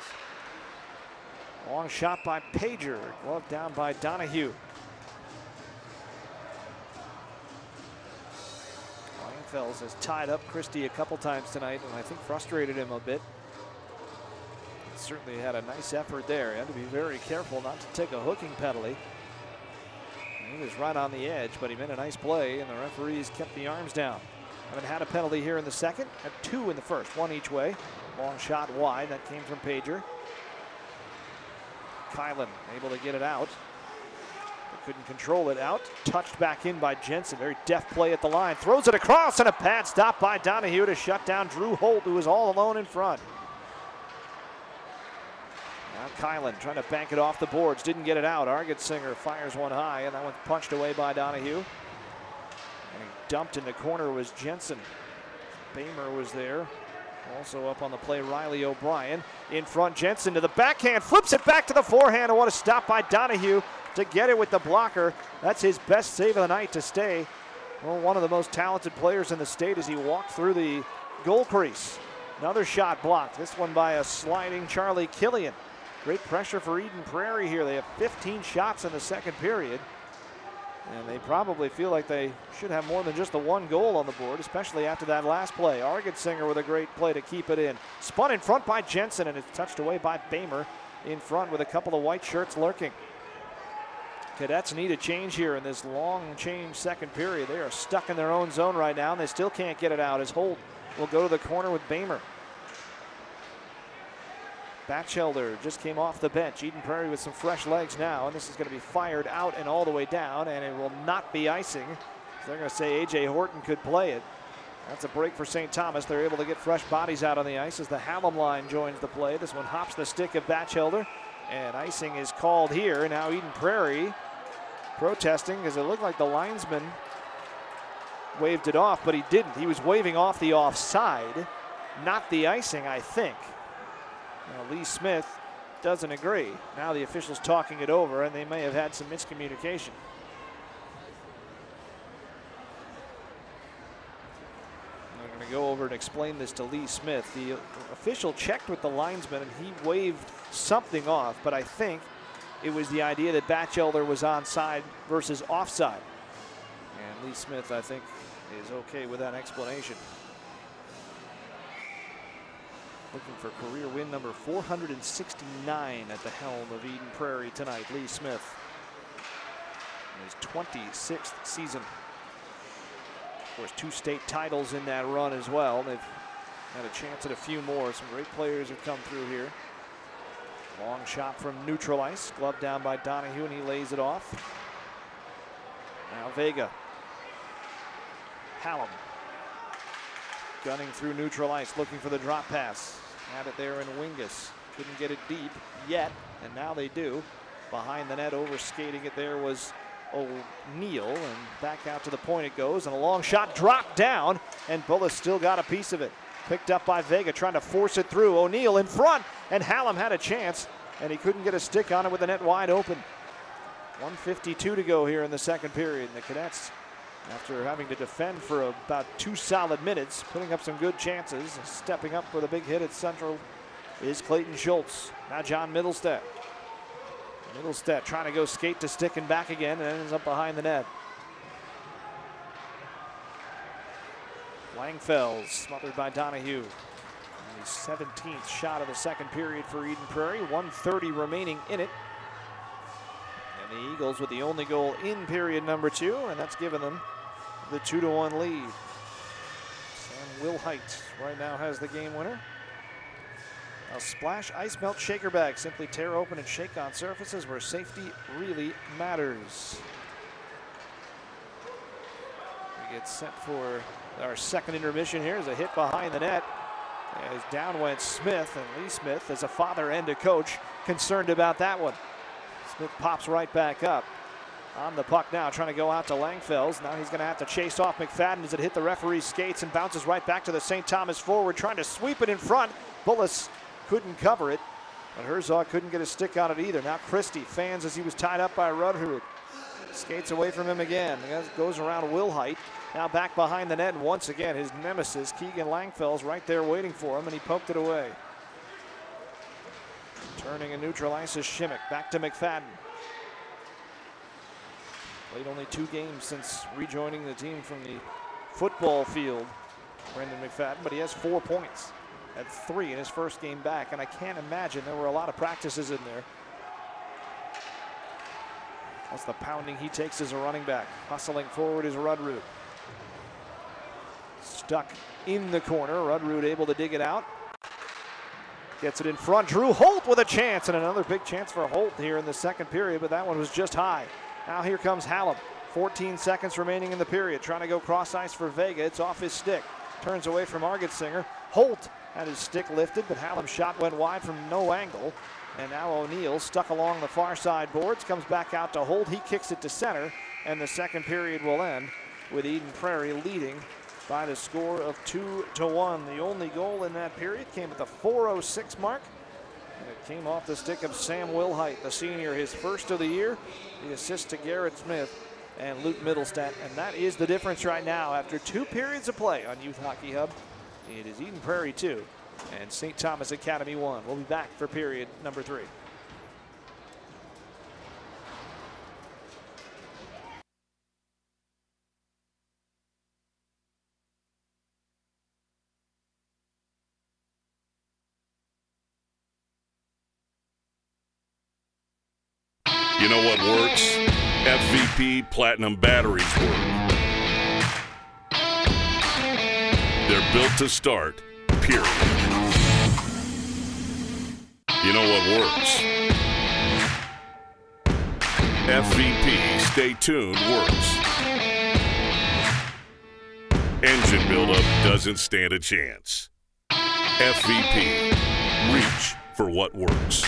Long shot by Pager, glove down by Donahue. Langfells has tied up Christie a couple times tonight, and I think frustrated him a bit. Certainly had a nice effort there. He had to be very careful not to take a hooking penalty. He was right on the edge, but he made a nice play, and the referees kept the arms down. Haven't had a penalty here in the second. Had 2 in the first, 1 each way. Long shot wide, that came from Pager. Kylan able to get it out. But couldn't control it out. Touched back in by Jensen. Very deft play at the line. Throws it across, and a pad stop by Donahue to shut down Drew Holt, who was all alone in front. Now Kylan trying to bank it off the boards. Didn't get it out. Argetsinger fires one high, and that one's punched away by Donahue. And he dumped in the corner was Jensen. Bamer was there. Also up on the play, Riley O'Brien. In front, Jensen to the backhand. Flips it back to the forehand. And what a stop by Donahue to get it with the blocker. That's his best save of the night to stay. Well, one of the most talented players in the state as he walked through the goal crease. Another shot blocked. This one by a sliding Charlie Killian. Great pressure for Eden Prairie here. They have 15 shots in the second period. And they probably feel like they should have more than just the 1 goal on the board, especially after that last play. Argetsinger with a great play to keep it in. Spun in front by Jensen, and it's touched away by Bamer in front with a couple of white shirts lurking. Cadets need a change here in this long change second period. They are stuck in their own zone right now, and they still can't get it out as Holt will go to the corner with Bamer. Batchelder just came off the bench. Eden Prairie with some fresh legs now, and this is going to be fired out and all the way down, and it will not be icing. So they're going to say A.J. Horton could play it. That's a break for St. Thomas. They're able to get fresh bodies out on the ice as the Hallam line joins the play. This one hops the stick of Batchelder, and icing is called here. Now Eden Prairie protesting because it looked like the linesman waved it off, but he didn't. He was waving off the offside, not the icing, I think. Now, Lee Smith doesn't agree. Now the officials talking it over, and they may have had some miscommunication. I'm going to go over and explain this to Lee Smith. The official checked with the linesman, and he waved something off, but I think it was the idea that Batchelder was onside versus offside. And Lee Smith, I think, is okay with that explanation. Looking for career win number 469 at the helm of Eden Prairie tonight. Lee Smith, his 26th season. Of course, 2 state titles in that run as well. They've had a chance at a few more. Some great players have come through here. Long shot from neutral ice, gloved down by Donahue, and he lays it off. Now Vega. Hallam. Gunning through neutral ice, looking for the drop pass. Had it there in Wingus. Couldn't get it deep yet, and now they do. Behind the net, over skating it there was O'Neill, and back out to the point it goes, and a long shot dropped down, and Bullis still got a piece of it. Picked up by Vega, trying to force it through. O'Neill in front, and Hallam had a chance, and he couldn't get a stick on it with the net wide open. 1:52 to go here in the second period, and the Cadets, after having to defend for about 2 solid minutes, putting up some good chances. Stepping up for the big hit at Central is Clayton Schultz. Now John Middlestat. Middlestead trying to go skate to stick and back again, and ends up behind the net. Langfells smothered by Donahue. And the 17th shot of the second period for Eden Prairie. 1:30 remaining in it. And the Eagles with the only goal in period number 2, and that's given them the 2-1 lead. Sam Wilhite right now has the game winner. A splash ice melt shaker bag. Simply tear open and shake on surfaces where safety really matters. We get set for our second intermission here. As a hit behind the net. As down went Smith, and Lee Smith, as a father and a coach, concerned about that one. Smith pops right back up. On the puck now, trying to go out to Langfells. Now he's going to have to chase off McFadden as it hit the referee's skates and bounces right back to the St. Thomas forward, trying to sweep it in front. Bullis couldn't cover it, but Herzog couldn't get a stick on it either. Now Christie fans as he was tied up by Rudhurd. Skates away from him again. Goes around Wilhite. Now back behind the net, and once again his nemesis, Keegan Langfells, right there waiting for him, and he poked it away. Turning and neutralizes Shimmick. Back to McFadden. Played only 2 games since rejoining the team from the football field, Brendan McFadden, but he has 4 points. Had 3 in his first game back, and I can't imagine there were a lot of practices in there. That's the pounding he takes as a running back. Hustling forward is Rudrud. Stuck in the corner. Rudrud able to dig it out. Gets it in front. Drew Holt with a chance, and another big chance for Holt here in the second period, but that one was just high. Now here comes Hallam. 14 seconds remaining in the period. Trying to go cross ice for Vega. It's off his stick. Turns away from Argetsinger. Holt had his stick lifted, but Hallam's shot went wide from no angle. And now O'Neill stuck along the far side boards. Comes back out to Holt. He kicks it to center. And the second period will end with Eden Prairie leading by the score of 2-1. The only goal in that period came at the 4:06 mark. And it came off the stick of Sam Wilhite, the senior, his first of the year. The assist to Garrett Smith and Luke Middlestead. And that is the difference right now. After 2 periods of play on Youth Hockey Hub, it is Eden Prairie 2 and St. Thomas Academy 1. We'll be back for period number 3. You know what works? FVP Platinum batteries work. They're built to start, period. You know what works? FVP Stay Tuned works. Engine buildup doesn't stand a chance. FVP, reach for what works.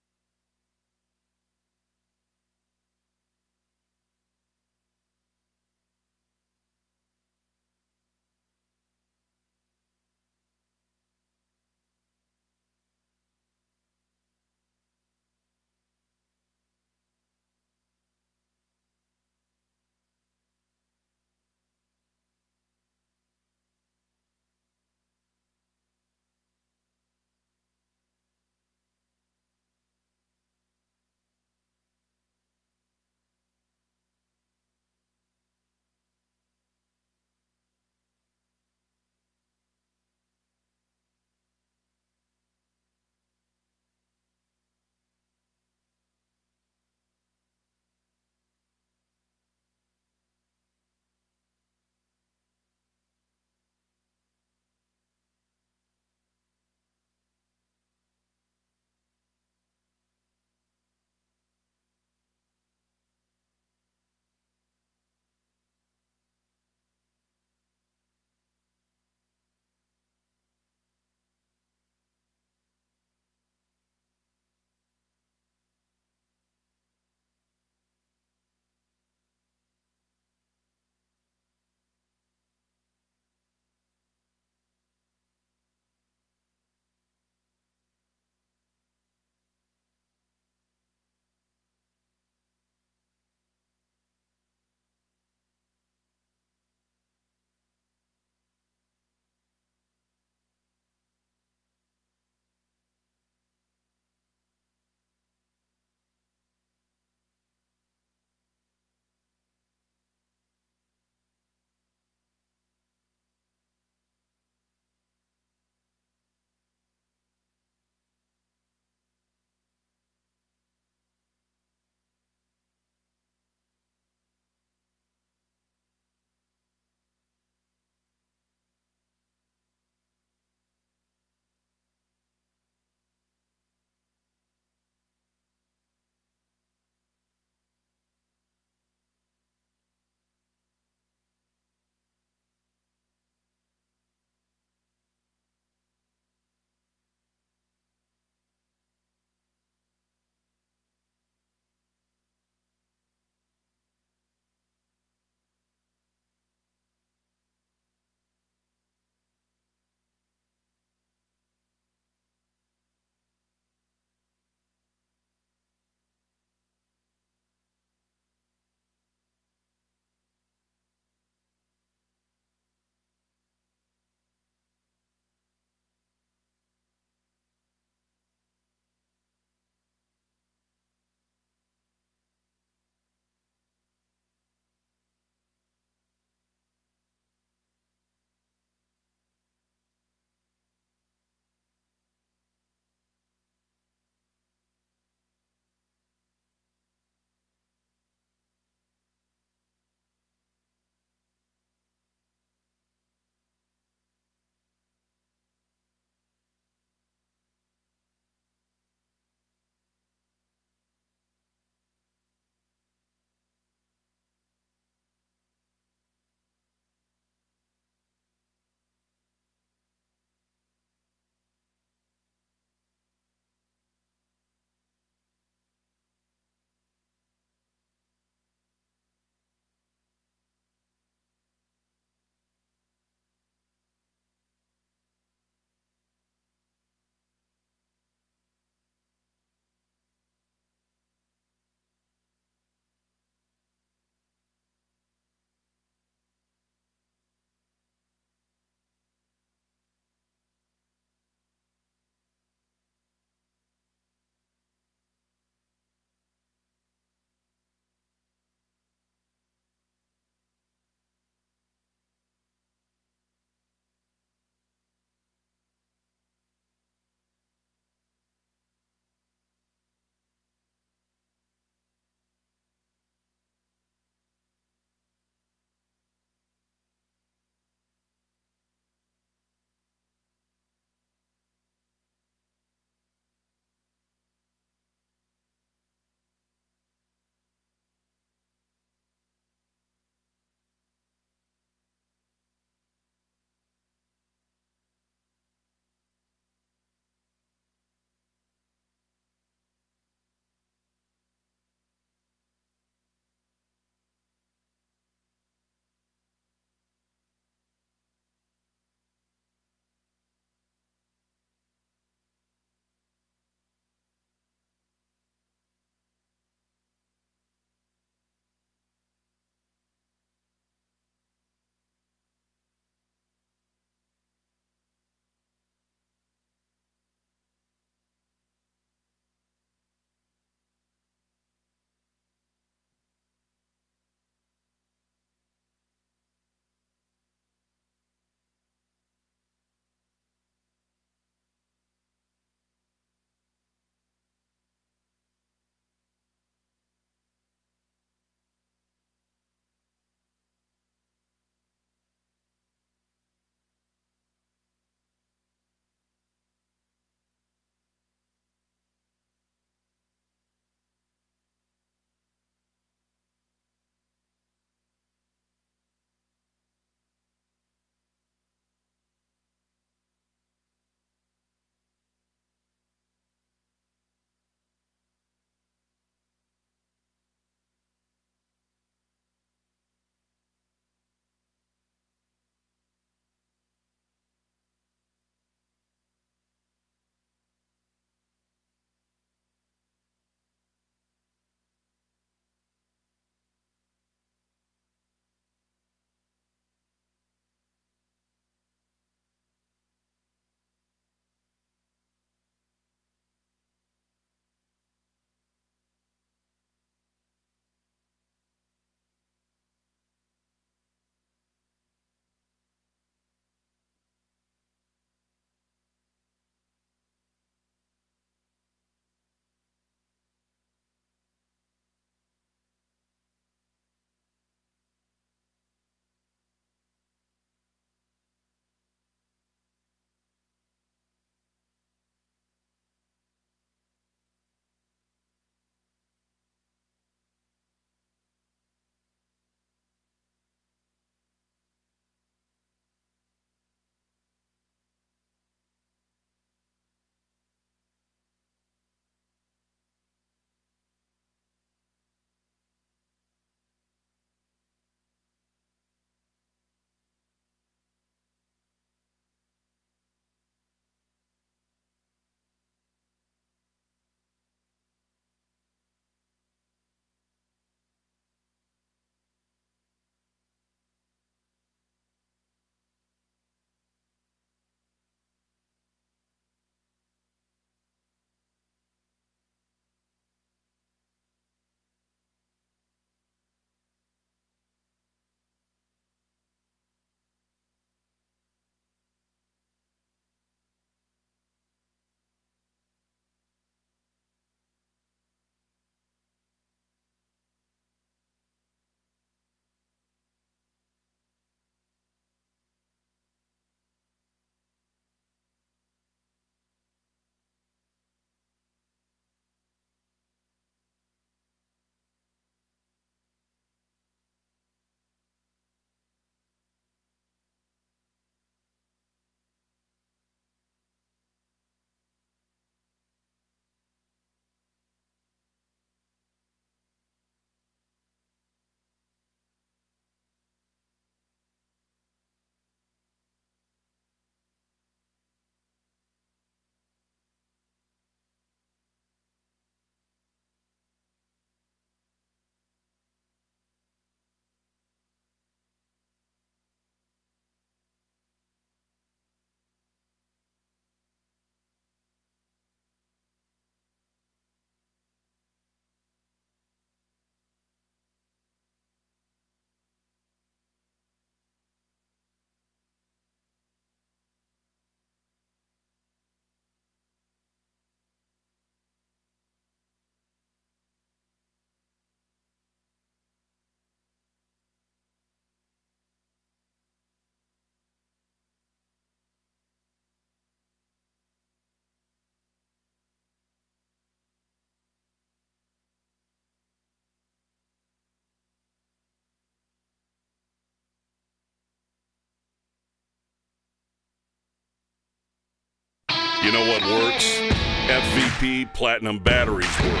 You know what works? FVP Platinum batteries work.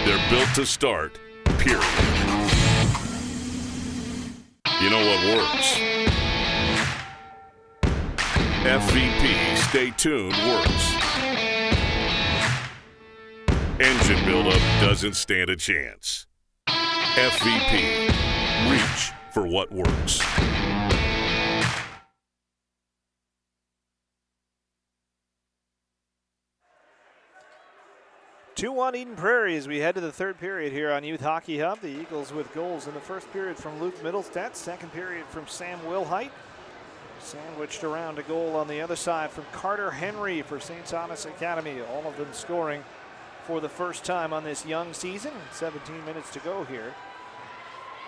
They're built to start, period. You know what works? FVP Stay Tuned works. Engine buildup doesn't stand a chance. FVP. Reach for what works. Two-1 Eden Prairie as we head to the third period here on Youth Hockey Hub. The Eagles with goals in the first period from Luke Middlestedt, second period from Sam Wilhite. Sandwiched around a goal on the other side from Carter Henry for St. Thomas Academy. All of them scoring for the first time on this young season. 17 minutes to go here.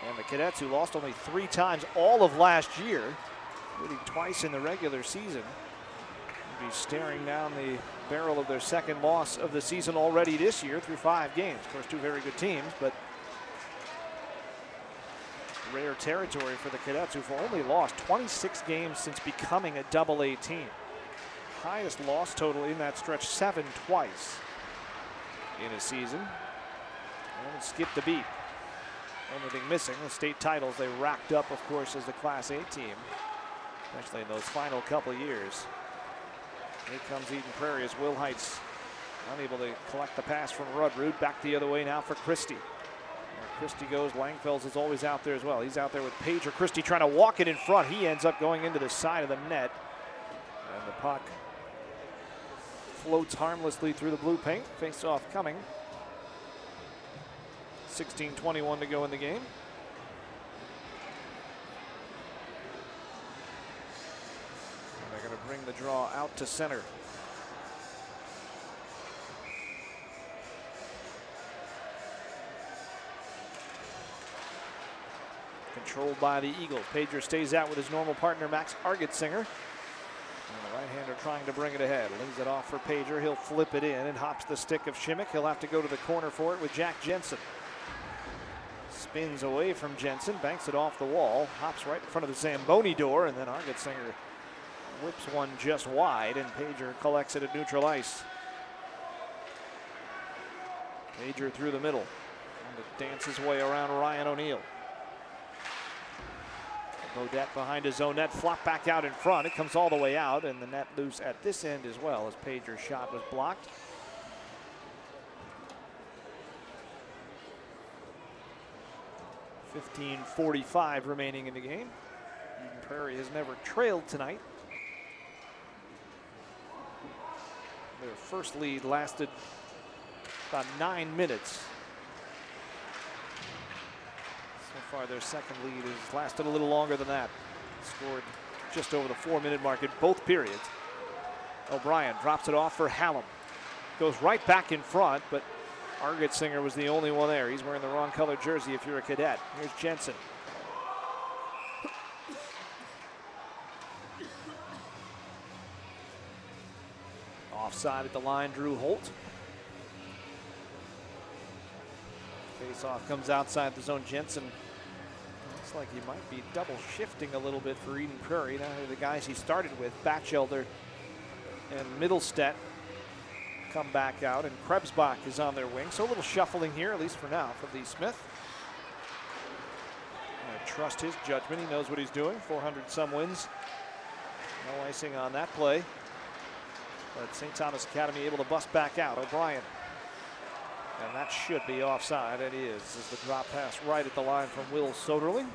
And the Cadets, who lost only 3 times all of last year, including twice in the regular season, will be staring down the barrel of their second loss of the season already this year through 5 games. Of course, 2 very good teams, but rare territory for the Cadets, who've only lost 26 games since becoming a Double-A team. Highest loss total in that stretch, 7 twice in a season. And skipped a beat. Only thing missing, the state titles they racked up, of course, as the Class A team, especially in those final couple of years. Here comes Eden Prairie as Wilhite's unable to collect the pass from Rudrud. Back the other way now for Christie. Where Christie goes, Langfels is always out there as well. He's out there with Pager. Christie trying to walk it in front. He ends up going into the side of the net. And the puck floats harmlessly through the blue paint. Face-off coming. 16:21 to go in the game. And they're going to bring the draw out to center. Controlled by the Eagles. Pager stays out with his normal partner, Max Argetsinger. And the right-hander trying to bring it ahead. Leaves it off for Pager. He'll flip it in and hops the stick of Shimmick. He'll have to go to the corner for it with Jack Jensen. Spins away from Jensen, banks it off the wall, hops right in front of the Zamboni door, and then Argetsinger whips one just wide, and Pager collects it at neutral ice. Pager through the middle, and to dance his way around Ryan O'Neill. Bodette behind his own net, flop back out in front. It comes all the way out, and the net loose at this end as well as Pager's shot was blocked. .45 remaining in the game. Eden Prairie has never trailed tonight. Their first lead lasted about 9 minutes. So far, their second lead has lasted a little longer than that. Scored just over the 4-minute mark in both periods. O'Brien drops it off for Hallam. Goes right back in front, but Argetsinger was the only one there. He's wearing the wrong color jersey if you're a Cadet. Here's Jensen. Offside at the line, Drew Holt. Face-off comes outside the zone. Jensen looks like he might be double shifting a little bit for Eden Prairie. Now the guys he started with, Batchelder and Middlestedt, come back out, and Krebsbach is on their wing. So a little shuffling here, at least for now, for Lee Smith. I trust his judgment. He knows what he's doing. 400-some wins. No icing on that play. But St. Thomas Academy able to bust back out. O'Brien. And that should be offside. It is, as the drop pass right at the line from Will Soderling.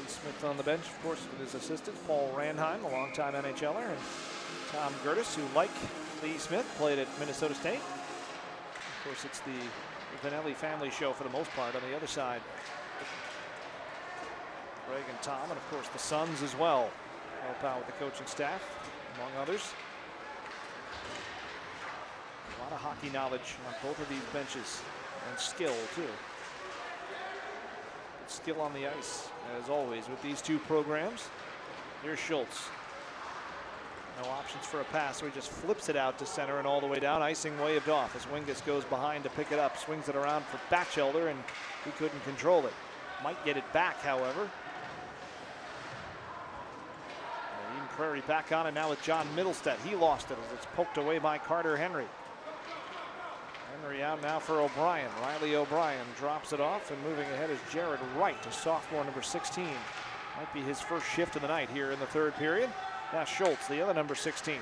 Smith on the bench, of course, with his assistants, Paul Randheim, a longtime NHLer, and Tom Gertis, who, like Lee Smith, played at Minnesota State. Of course, it's the Vanelli family show for the most part on the other side. Greg and Tom, and of course the sons as well, help out with the coaching staff, among others. A lot of hockey knowledge on both of these benches, and skill, too. Skill on the ice, as always, with these two programs. Here's Schultz. No options for a pass, so he just flips it out to center and all the way down. Icing waved off as Wingus goes behind to pick it up. Swings it around for Batchelder, and he couldn't control it. Might get it back, however. Eden Prairie back on it now with John Middlestead. He lost it as it's poked away by Carter Henry. Henry out now for O'Brien. Riley O'Brien drops it off, and moving ahead is Jared Wright, a sophomore, number 16. Might be his first shift of the night here in the third period. Now Schultz, the other number 16.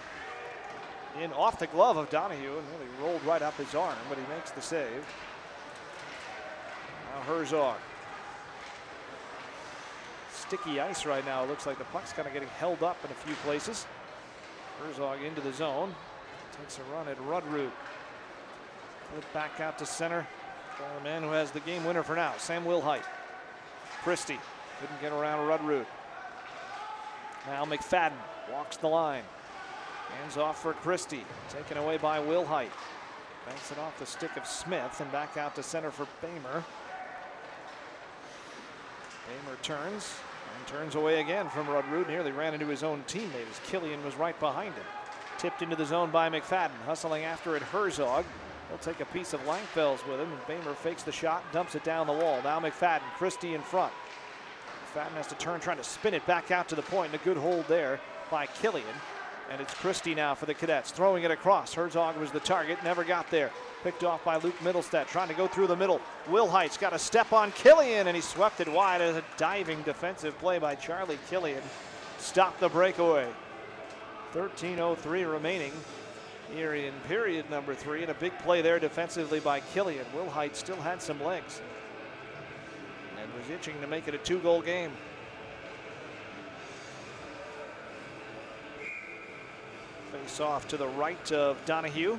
In off the glove of Donahue, and really rolled right up his arm, but he makes the save. Now Herzog. Sticky ice right now. It looks like the puck's kind of getting held up in a few places. Herzog into the zone. Takes a run at Rudrud. Flip back out to center. The man who has the game winner for now, Sam Wilhite. Christie couldn't get around Rudrud. Now McFadden walks the line. Hands off for Christie. Taken away by Wilhite. Banks it off the stick of Smith and back out to center for Bamer. Bamer turns and turns away again from Rudrud. Nearly ran into his own teammate as Killian was right behind him. Tipped into the zone by McFadden. Hustling after it, Herzog. He'll take a piece of Langfeld's with him, and Bamer fakes the shot, dumps it down the wall. Now McFadden, Christie in front. McFadden has to turn, trying to spin it back out to the point, and a good hold there by Killian. And it's Christie now for the Cadets, throwing it across. Herzog was the target, never got there. Picked off by Luke Middlestead, trying to go through the middle. Wilhite's got a step on Killian, and he swept it wide as a diving defensive play by Charlie Killian. Stopped the breakaway. 13:03 remaining here in period number 3, and a big play there defensively by Killian. Wilhite still had some legs and was itching to make it a 2-goal game. Face off to the right of Donahue.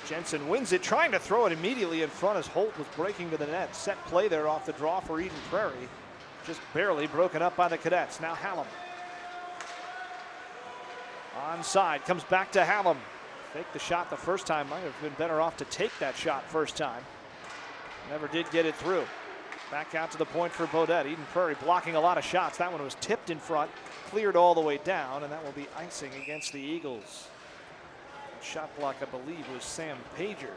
Jensen wins it, trying to throw it immediately in front as Holt was breaking to the net. Set play there off the draw for Eden Prairie. Just barely broken up by the Cadets. Now Hallam. Onside, comes back to Hallam. Faked the shot the first time. Might have been better off to take that shot first time. Never did get it through. Back out to the point for Beaudet. Eden Prairie blocking a lot of shots. That one was tipped in front, cleared all the way down, and that will be icing against the Eagles. Shot block, I believe, was Sam Pager.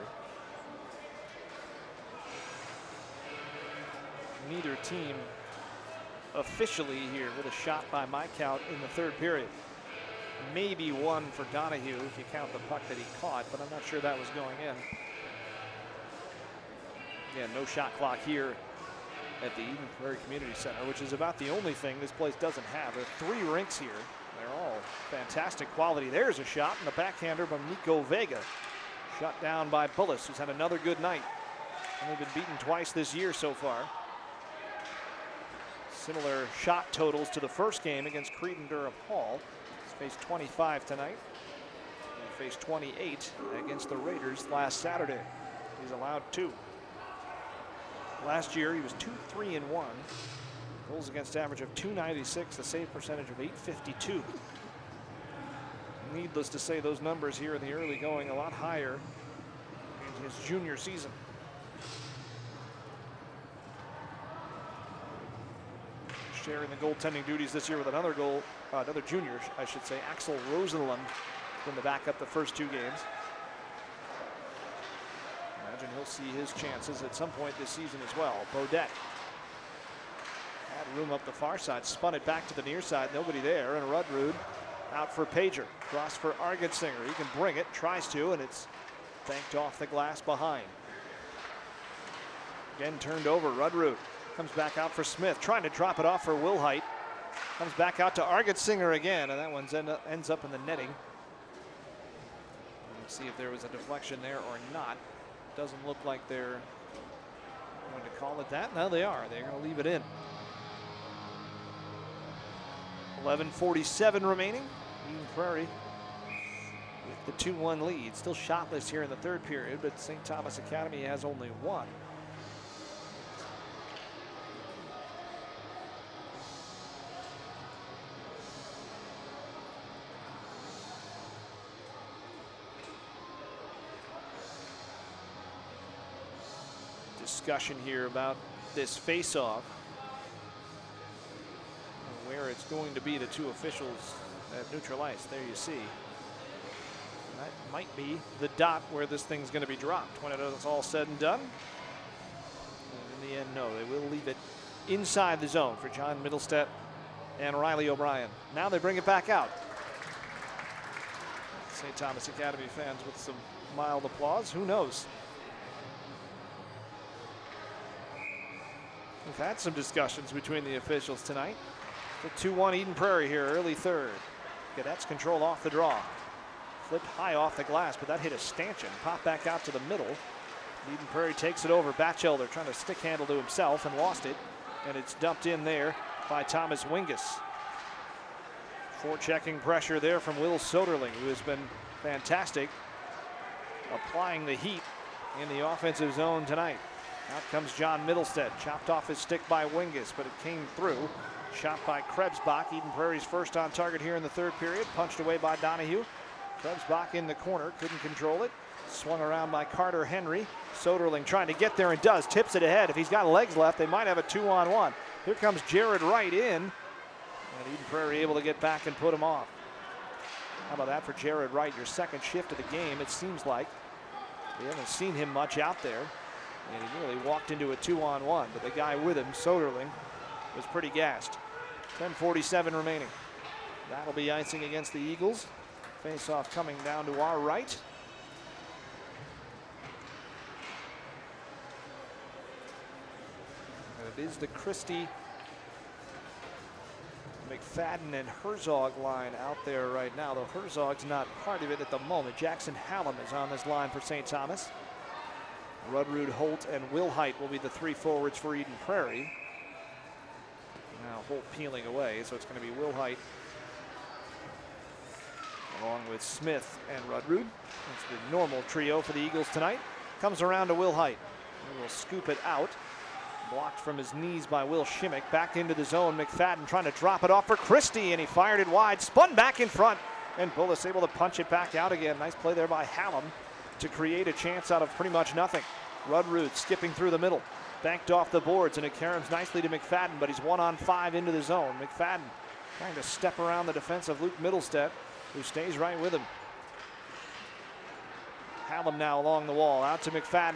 Neither team officially here with a shot by my count in the third period. Maybe one for Donahue if you count the puck that he caught, but I'm not sure that was going in. Again, no shot clock here at the Eden Prairie Community Center, which is about the only thing this place doesn't have. There are 3 rinks here. They're all fantastic quality. There's a shot, and the backhander by Nico Vega. Shut down by Bullis, who's had another good night. Only been beaten twice this year so far. Similar shot totals to the first game against Cretin-Durham Hall. He's faced 25 tonight. He faced 28 against the Raiders last Saturday. He's allowed 2. Last year he was 2-3-1. Goals against average of .296, the save percentage of .852. Needless to say, those numbers here in the early going a lot higher in his junior season. Sharing the goaltending duties this year with another junior, I should say, Axel Rosenlund, from the backup the first 2 games. Imagine he'll see his chances at some point this season as well. Beaudet had room up the far side, spun it back to the near side, nobody there, and Rudrud out for Pager. Cross for Argetsinger, he can bring it, tries to, and it's banked off the glass behind. Again turned over, Rudrud comes back out for Smith, trying to drop it off for Wilhite. Comes back out to Argetsinger again, and that one ends up in the netting. Let's see if there was a deflection there or not. Doesn't look like they're going to call it that. No, they are. They're going to leave it in. 11:47 remaining. Eden Prairie with the 2-1 lead. Still shotless here in the third period, but St. Thomas Academy has only 1. Discussion here about this face-off, where it's going to be. The 2 officials at neutral ice. There you see. That might be the dot where this thing's going to be dropped when it's all said and done. And in the end, no, they will leave it inside the zone for John Middlestead and Riley O'Brien. Now they bring it back out. St. Thomas Academy fans with some mild applause. Who knows? We've had some discussions between the officials tonight. The 2-1 Eden Prairie here, early third. Cadets control off the draw. Flipped high off the glass, but that hit a stanchion. Popped back out to the middle. Eden Prairie takes it over. Batchelder trying to stick handle to himself and lost it. And it's dumped in there by Thomas Wingus. Forechecking pressure there from Will Soderling, who has been fantastic applying the heat in the offensive zone tonight. Out comes John Middlestead, chopped off his stick by Wingus, but it came through. Shot by Krebsbach, Eden Prairie's first on target here in the third period. Punched away by Donahue. Krebsbach in the corner, couldn't control it. Swung around by Carter Henry. Soderling trying to get there and does, tips it ahead. If he's got legs left, they might have a 2-on-1. Here comes Jared Wright in. And Eden Prairie able to get back and put him off. How about that for Jared Wright, your second shift of the game, it seems like. We haven't seen him much out there. And he nearly walked into a 2-on-1, but the guy with him, Soderling, was pretty gassed. 10:47 remaining. That'll be icing against the Eagles. Face-off coming down to our right. And it is the Christie, McFadden, and Herzog line out there right now, though Herzog's not part of it at the moment. Jackson Hallam is on this line for St. Thomas. Rudrud, Holt, and Wilhite will be the three forwards for Eden Prairie. Now Holt peeling away, so it's going to be Wilhite along with Smith and Rudrud. That's the normal trio for the Eagles tonight. Comes around to Wilhite. He will scoop it out. Blocked from his knees by Will Shimmick. Back into the zone. McFadden trying to drop it off for Christie, and he fired it wide. Spun back in front, and Bullis able to punch it back out again. Nice play there by Hallam to create a chance out of pretty much nothing. Rudrud skipping through the middle. Banked off the boards, and it caroms nicely to McFadden, but he's 1-on-5 into the zone. McFadden trying to step around the defense of Luke Middlestead, who stays right with him. Hallam now along the wall, out to McFadden.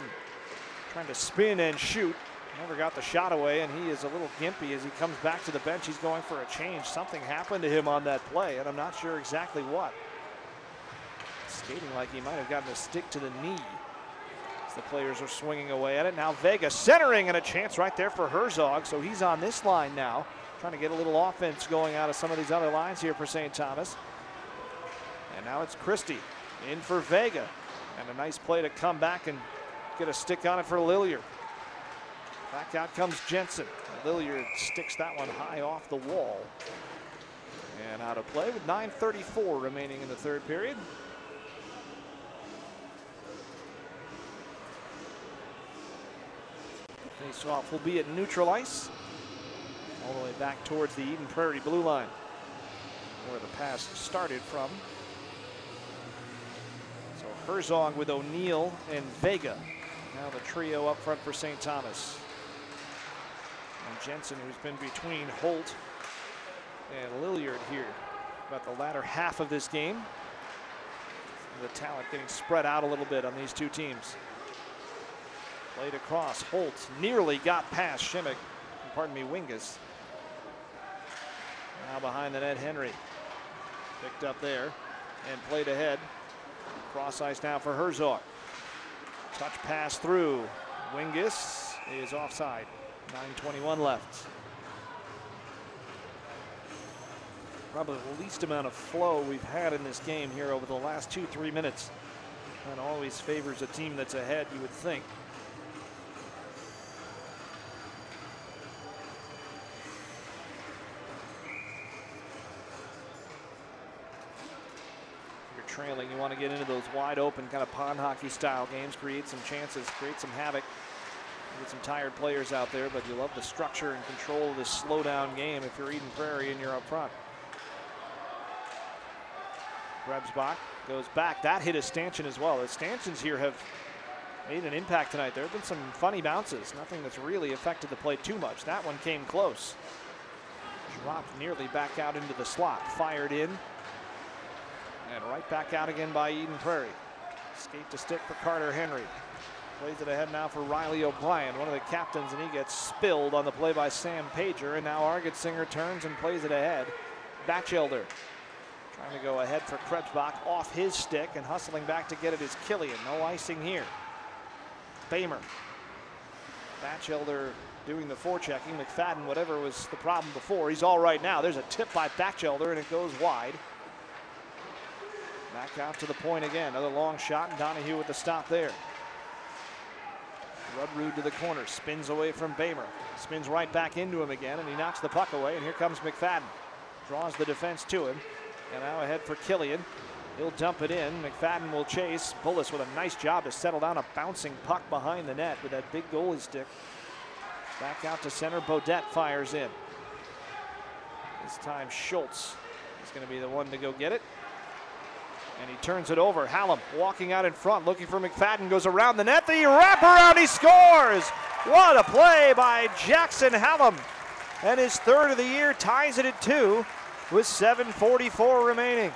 Trying to spin and shoot. Never got the shot away, and he is a little gimpy as he comes back to the bench. He's going for a change. Something happened to him on that play, and I'm not sure exactly what. Skating like he might have gotten a stick to the knee. The players are swinging away at it. Now Vega centering, and a chance right there for Herzog. So he's on this line now, trying to get a little offense going out of some of these other lines here for St. Thomas. And now it's Christie in for Vega. And a nice play to come back and get a stick on it for Lilliard. Back out comes Jensen. Lilliard sticks that one high off the wall. And out of play with 9:34 remaining in the third period. Face-off will be at neutral ice, all the way back towards the Eden Prairie blue line, where the pass started from. So Herzog with O'Neill and Vega. Now the trio up front for St. Thomas. And Jensen, who's been between Holt and Lilliard here about the latter half of this game. The talent getting spread out a little bit on these two teams. Played across. Holt nearly got past Shimmick. Pardon me, Wingus. Now behind the net, Henry. Picked up there and played ahead. Cross ice now for Herzog. Touch pass through. Wingus is offside. 9:21 left. Probably the least amount of flow we've had in this game here over the last 2-3 minutes. And always favors a team that's ahead, you would think. Trailing, you want to get into those wide open kind of pond hockey style games, create some chances, create some havoc, get some tired players out there, but you love the structure and control of this slow down game if you're Eden Prairie and you're up front. Krebsbach goes back. That hit a stanchion as well. The stanchions here have made an impact tonight. There have been some funny bounces, nothing that's really affected the play too much. That one came close. Dropped nearly back out into the slot. Fired in And right back out again by Eden Prairie. Skate to stick for Carter Henry. Plays it ahead now for Riley O'Brien, one of the captains, and he gets spilled on the play by Sam Pager. And now Argetsinger turns and plays it ahead. Batchelder trying to go ahead for Krebsbach off his stick, and hustling back to get it is Killian. No icing here. Bamer. Batchelder doing the forechecking. McFadden, whatever was the problem before, he's all right now. There's a tip by Batchelder, and it goes wide. Back out to the point again. Another long shot, and Donahue with the stop there. Rudrud to the corner, spins away from Bamer. Spins right back into him again, and he knocks the puck away, and here comes McFadden. Draws the defense to him, and now ahead for Killian. He'll dump it in. McFadden will chase. Bullis with a nice job to settle down a bouncing puck behind the net with that big goalie stick. Back out to center. Bodette fires in. This time Schultz is going to be the one to go get it. And he turns it over. Hallam walking out in front, looking for McFadden. Goes around the net. The wraparound. He scores. What a play by Jackson Hallam. And his third of the year, ties it at 2 with 7:44 remaining.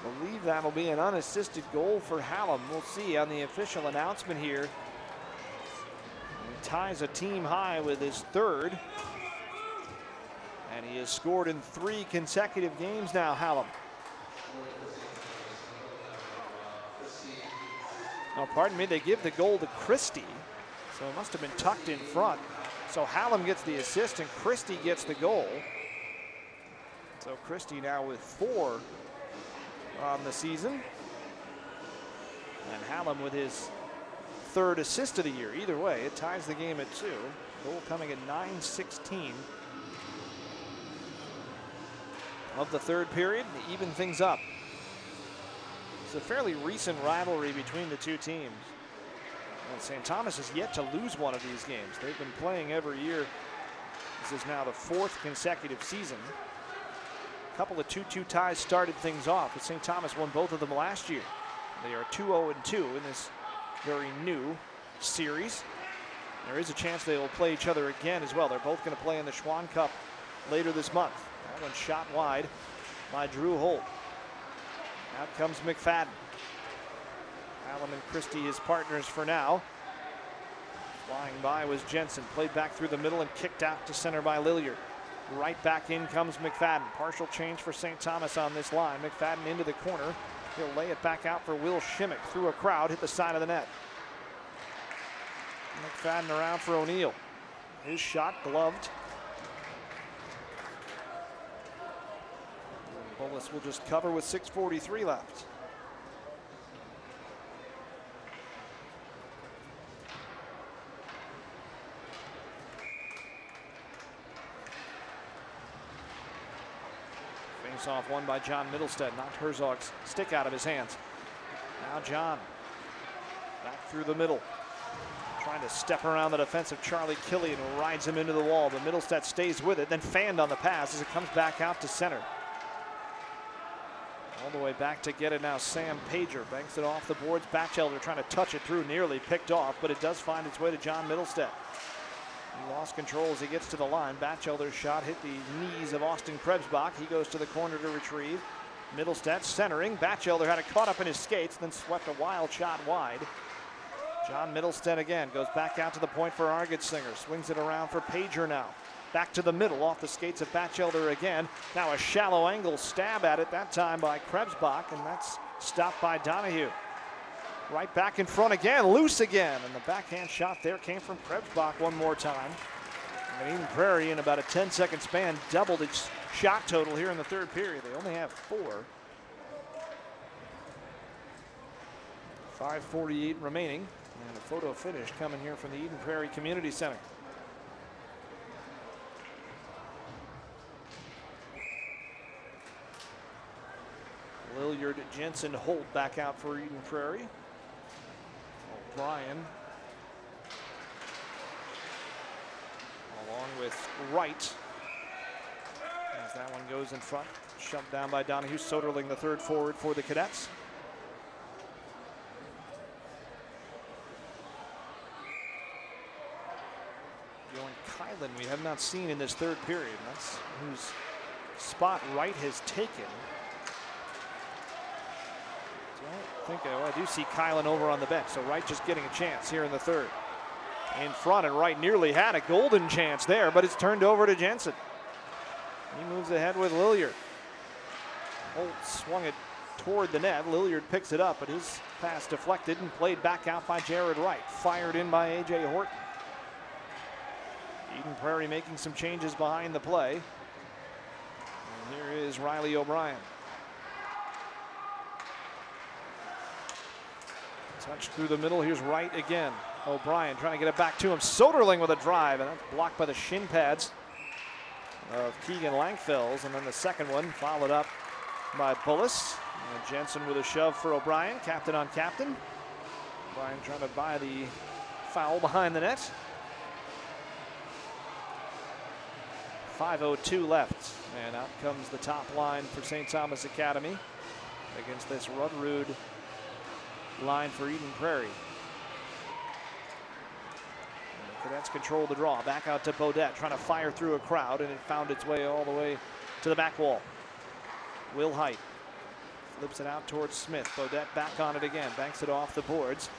I believe that'll be an unassisted goal for Hallam. We'll see on the official announcement here. He ties a team high with his third. And he has scored in 3 consecutive games now, Hallam. Oh, pardon me, they give the goal to Christie. So it must have been tucked in front. So Hallam gets the assist and Christie gets the goal. So Christie now with 4 on the season. And Hallam with his 3rd assist of the year. Either way, it ties the game at 2. Goal coming at 9:16 of the 3rd period to even things up. It's a fairly recent rivalry between the two teams. And St. Thomas has yet to lose one of these games. They've been playing every year. This is now the 4th consecutive season. A couple of 2-2 ties started things off, but St. Thomas won both of them last year. They are 2-0-2 in this very new series. There is a chance they will play each other again as well. They're both going to play in the Schwann Cup later this month. That one shot wide by Drew Holt. Out comes McFadden. Hallam and Christie his partners for now. Flying by was Jensen. Played back through the middle and kicked out to center by Lilliard. Right back in comes McFadden. Partial change for St. Thomas on this line. McFadden into the corner. He'll lay it back out for Will Shimmick through a crowd. Hit the side of the net. McFadden around for O'Neill. His shot gloved. Bullis will just cover with 6:43 left. Face off won by John Middlestead. Knocked Herzog's stick out of his hands. Now John back through the middle. Trying to step around the defensive Charlie Killian, who rides him into the wall, but Middlestead stays with it, then fanned on the pass as it comes back out to center. All the way back to get it now. Sam Pager banks it off the boards. Batchelder trying to touch it through, nearly picked off, but it does find its way to John Middlestead. He lost control as he gets to the line. Batchelder's shot hit the knees of Austin Krebsbach. He goes to the corner to retrieve. Middlestead centering. Batchelder had it caught up in his skates, then swept a wild shot wide. John Middlestead again goes back out to the point for Argetsinger. Swings it around for Pager now. Back to the middle off the skates of Batchelder again. Now a shallow angle stab at it, that time by Krebsbach, and that's stopped by Donahue. Right back in front again, loose again, and the backhand shot there came from Krebsbach one more time. And Eden Prairie in about a 10-second span doubled its shot total here in the 3rd period. They only have 4. 5:48 remaining, and a photo finish coming here from the Eden Prairie Community Center. Lilliard, Jensen, Holt back out for Eden Prairie. O'Brien along with Wright as that one goes in front. Shoved down by Donahue. Soderling, the 3rd forward for the Cadets. Kylan we have not seen in this third period. That's whose spot Wright has taken. I do see Kylan over on the bench, so Wright just getting a chance here in the third. In front, and Wright nearly had a golden chance there, but it's turned over to Jensen. He moves ahead with Lilliard. Holt swung it toward the net. Lilliard picks it up, but his pass deflected and played back out by Jared Wright. Fired in by A.J. Horton. Eden Prairie making some changes behind the play. And here is Riley O'Brien. Touch through the middle. Here's Wright again. O'Brien trying to get it back to him. Soderling with a drive, and that's blocked by the shin pads of Keegan Langfells. And then the second one followed up by Bullis. And Jensen with a shove for O'Brien. Captain on captain. O'Brien trying to buy the foul behind the net. 5:02 left. And out comes the top line for St. Thomas Academy against this Rudrud line for Eden Prairie. The Cadets control the draw. Back out to Bodette, trying to fire through a crowd, and it found its way all the way to the back wall. Will Height flips it out towards Smith. Bodette back on it again, banks it off the boards.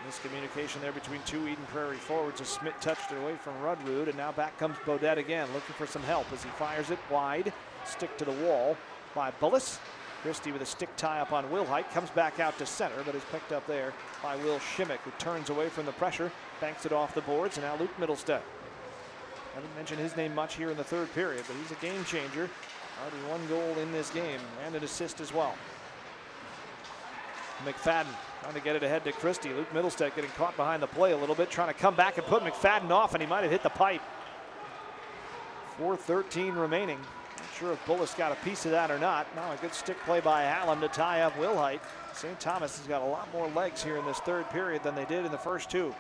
Miscommunication there between two Eden Prairie forwards as Smith touched it away from Rudrud, and now back comes Bodette again, looking for some help as he fires it wide. Stick to the wall by Bullis. Christie with a stick tie up on Will Height, comes back out to center, but is picked up there by Will Shimmick, who turns away from the pressure, banks it off the boards, and now Luke Middlestead. Haven't mentioned his name much here in the third period, but he's a game changer. Already one goal in this game and an assist as well. McFadden trying to get it ahead to Christie. Luke Middlestead getting caught behind the play a little bit, trying to come back and put McFadden off, and he might have hit the pipe. 4:13 remaining. Not sure if Bullis got a piece of that or not. Now a good stick play by Hallam to tie up Will Height. St. Thomas has got a lot more legs here in this third period than they did in the first two.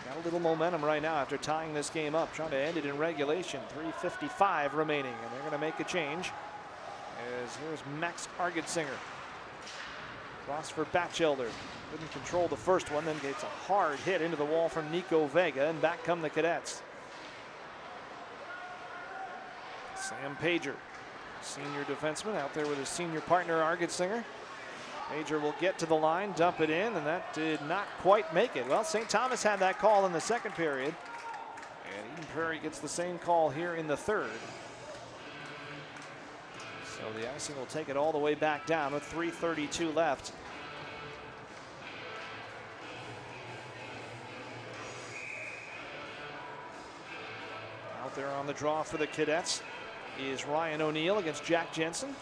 Got a little momentum right now after tying this game up, trying to end it in regulation. 3:55 remaining, and they're going to make a change. As here's Max Argetzinger. Cross for Batchelder. Couldn't control the first one, then gets a hard hit into the wall from Nico Vega, and back come the Cadets. Sam Pager, senior defenseman, out there with his senior partner Argetzinger. Pager will get to the line, dump it in, and that did not quite make it. Well, St. Thomas had that call in the second period, and Eden Prairie gets the same call here in the third. So the icing will take it all the way back down with 3:32 left. Out there on the draw for the Cadets is Ryan O'Neill against Jack Jensen.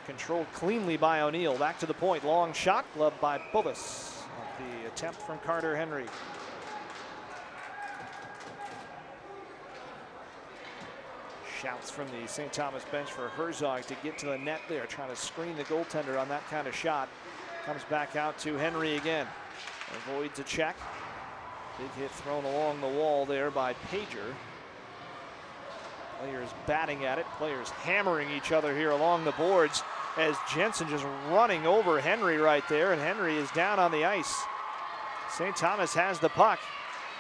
Controlled cleanly by O'Neill. Back to the point. Long shot. Gloved by Bullis. The attempt from Carter Henry. Shouts from the St. Thomas bench for Herzog to get to the net there. Trying to screen the goaltender on that kind of shot. Comes back out to Henry again. Avoids a check. Big hit thrown along the wall there by Pager. Players batting at it. Players hammering each other here along the boards as Jensen just running over Henry right there, and Henry is down on the ice. St. Thomas has the puck.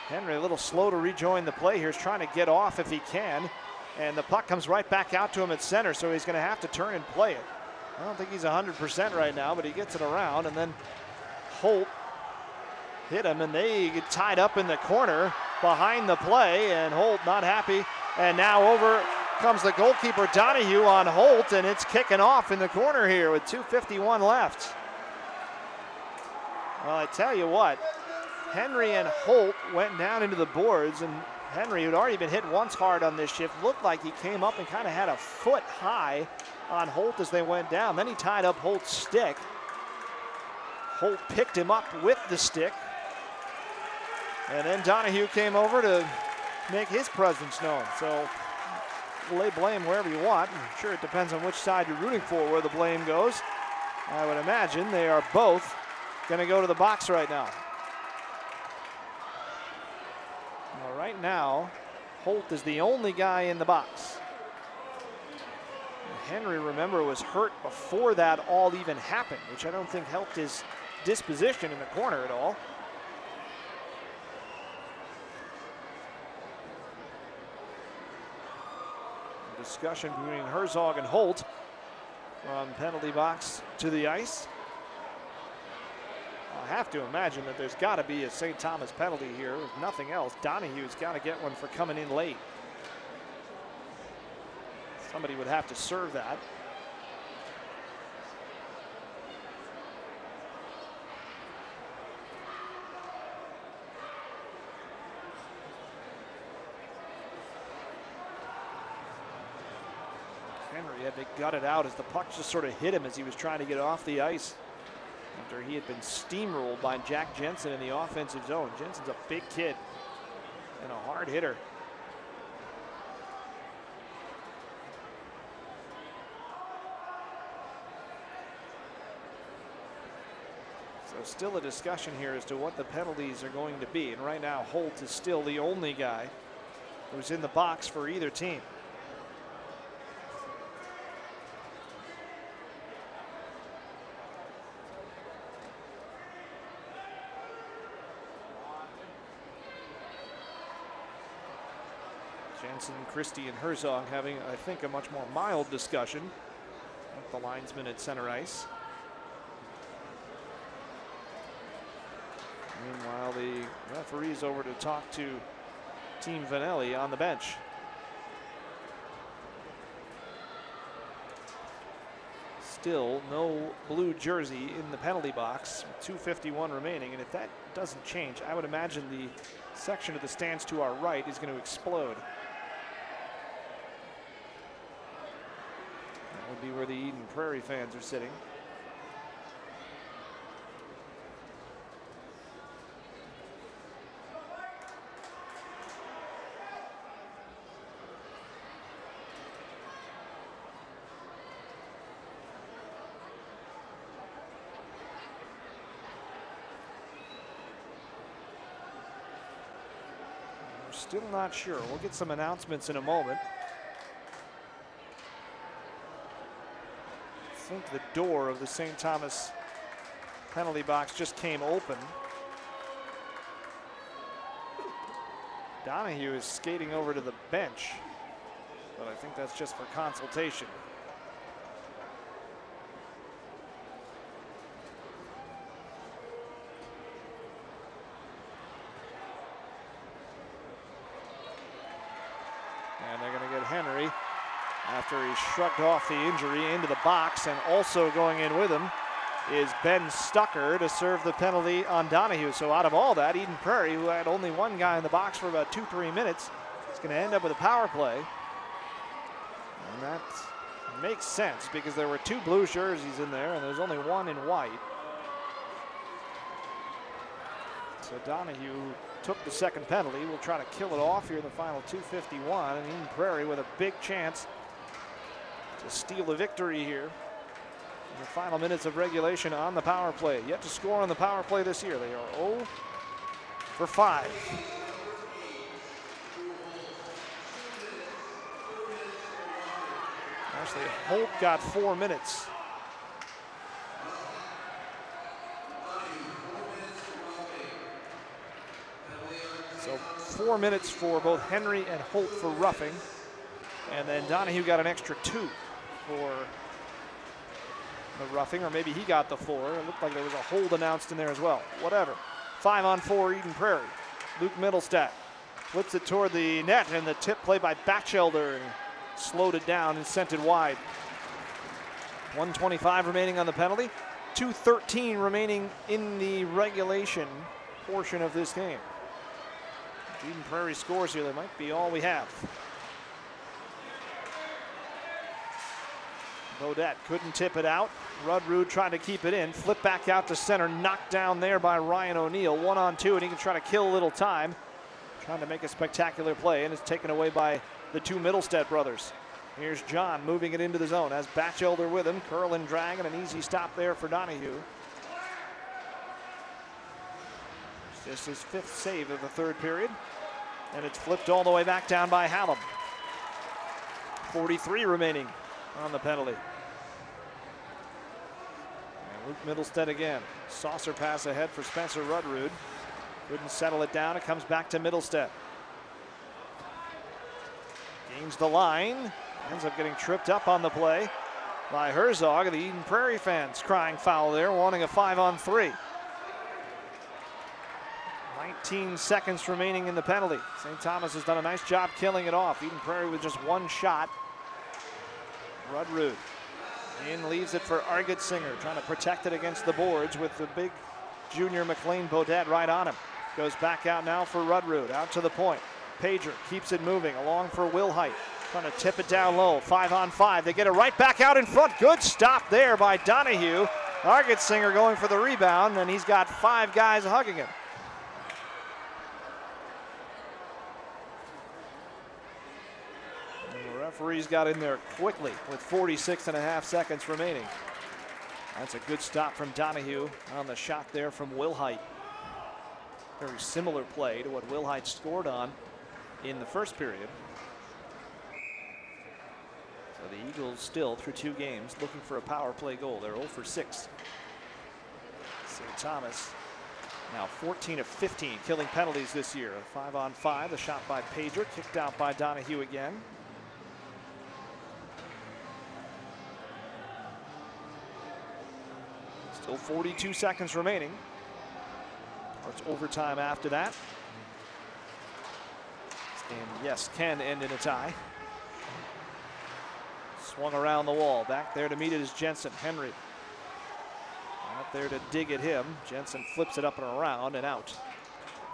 Henry a little slow to rejoin the play here. He's trying to get off if he can, and the puck comes right back out to him at center, so he's going to have to turn and play it. I don't think he's 100% right now, but he gets it around, and then Holt hit him, and they get tied up in the corner behind the play, and Holt not happy. And now over comes the goalkeeper Donahue on Holt, and it's kicking off in the corner here with 2:51 left. Well, I tell you what, Henry and Holt went down into the boards, and Henry, who'd already been hit once hard on this shift, looked like he came up and kind of had a foot high on Holt as they went down. Then he tied up Holt's stick. Holt picked him up with the stick, and then Donahue came over to make his presence known. So lay blame wherever you want. I'm sure it depends on which side you're rooting for where the blame goes. I would imagine they are both going to go to the box right now. Well, right now, Holt is the only guy in the box. Henry, remember, was hurt before that all even happened, which I don't think helped his disposition in the corner at all. discussion between Herzog and Holt from penalty box to the ice. I have to imagine that there's got to be a St. Thomas penalty here. If nothing else, Donahue's got to get one for coming in late. Somebody would have to serve that. Henry had to gut it out as the puck just sort of hit him as he was trying to get off the ice after he had been steamrolled by Jack Jensen in the offensive zone. Jensen's a big kid and a hard hitter. So still a discussion here as to what the penalties are going to be. And right now, Holt is still the only guy who's in the box for either team. Jensen, Christie, and Herzog having, I think, a much more mild discussion with the linesman at center ice. Meanwhile, the referee's over to talk to Team Vanelli on the bench. Still no blue jersey in the penalty box, 2:51 remaining, and if that doesn't change, I would imagine the section of the stands to our right is going to explode. That would be where the Eden Prairie fans are sitting. Still not sure. We'll get some announcements in a moment. I think the door of the St. Thomas penalty box just came open. Donahue is skating over to the bench, but I think that's just for consultation. And they're going to get Henry after he shrugged off the injury into the box, and also going in with him is Ben Stucker to serve the penalty on Donahue. So out of all that, Eden Prairie, who had only one guy in the box for about 2-3 minutes, is going to end up with a power play. And that makes sense because there were 2 blue jerseys in there and there's only 1 in white. So Donahue took the second penalty. We'll try to kill it off here in the final 2:51, and Eden Prairie with a big chance to steal a victory here in the final minutes of regulation on the power play. Yet to score on the power play this year. They are 0 for 5. Actually, Holt got 4 minutes. So 4 minutes for both Henry and Holt for roughing. And then Donahue got an extra 2 for the roughing, or maybe he got the 4. It looked like there was a hold announced in there as well. Whatever. 5-on-4 Eden Prairie. Luke Middlestat flips it toward the net, and the tip play by Batchelder slowed it down and sent it wide. 1:25 remaining on the penalty. 2:13 remaining in the regulation portion of this game. If Eden Prairie scores here, that might be all we have. Bodette couldn't tip it out. Rudrud trying to keep it in. Flip back out to center. Knocked down there by Ryan O'Neill. 1-on-2, and he can try to kill a little time. Trying to make a spectacular play, and it's taken away by the 2 Middlestat brothers. Here's John moving it into the zone. Has Batchelder with him. Curl and drag, and an easy stop there for Donahue. It's just his 5th save of the 3rd period. And it's flipped all the way back down by Hallam. 43 remaining on the penalty. And Luke Middlestat again. Saucer pass ahead for Spencer Rudrud. Couldn't settle it down. It comes back to Middlestat. Gains the line. Ends up getting tripped up on the play by Herzog. The Eden Prairie fans crying foul there, wanting a 5-on-3. 19 seconds remaining in the penalty. St. Thomas has done a nice job killing it off. Eden Prairie with just one shot. Rudrud in, leaves it for Argetsinger, trying to protect it against the boards with the big junior McLean Bodette right on him. Goes back out now for Rudrud, out to the point. Pager keeps it moving, along for Wilhite. Trying to tip it down low, 5-on-5. They get it right back out in front. Good stop there by Donahue. Argetsinger going for the rebound, and he's got 5 guys hugging him. And the referees got in there quickly with 46.5 seconds remaining. That's a good stop from Donahue on the shot there from Wilhite. Very similar play to what Wilhite scored on in the first period. So the Eagles still, through 2 games, looking for a power play goal. They're 0 for 6. St. Thomas now 14 of 15 killing penalties this year. 5-on-5, the shot by Pager, kicked out by Donahue again. Still 42 seconds remaining. It's overtime after that. This game, yes, can end in a tie. Swung around the wall. Back there to meet it is Jensen. Henry out there to dig at him. Jensen flips it up and around and out.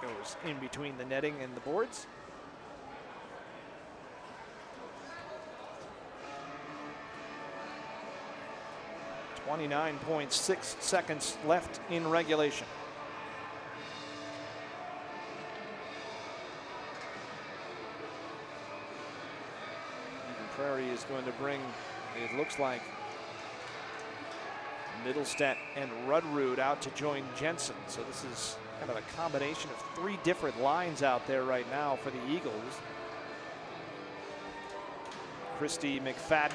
Goes in between the netting and the boards. .6 seconds left in regulation. Prairie is going to bring, it looks like, Middlestat and Rudrud out to join Jensen. So this is kind of a combination of 3 different lines out there right now for the Eagles. Christie, McFadden,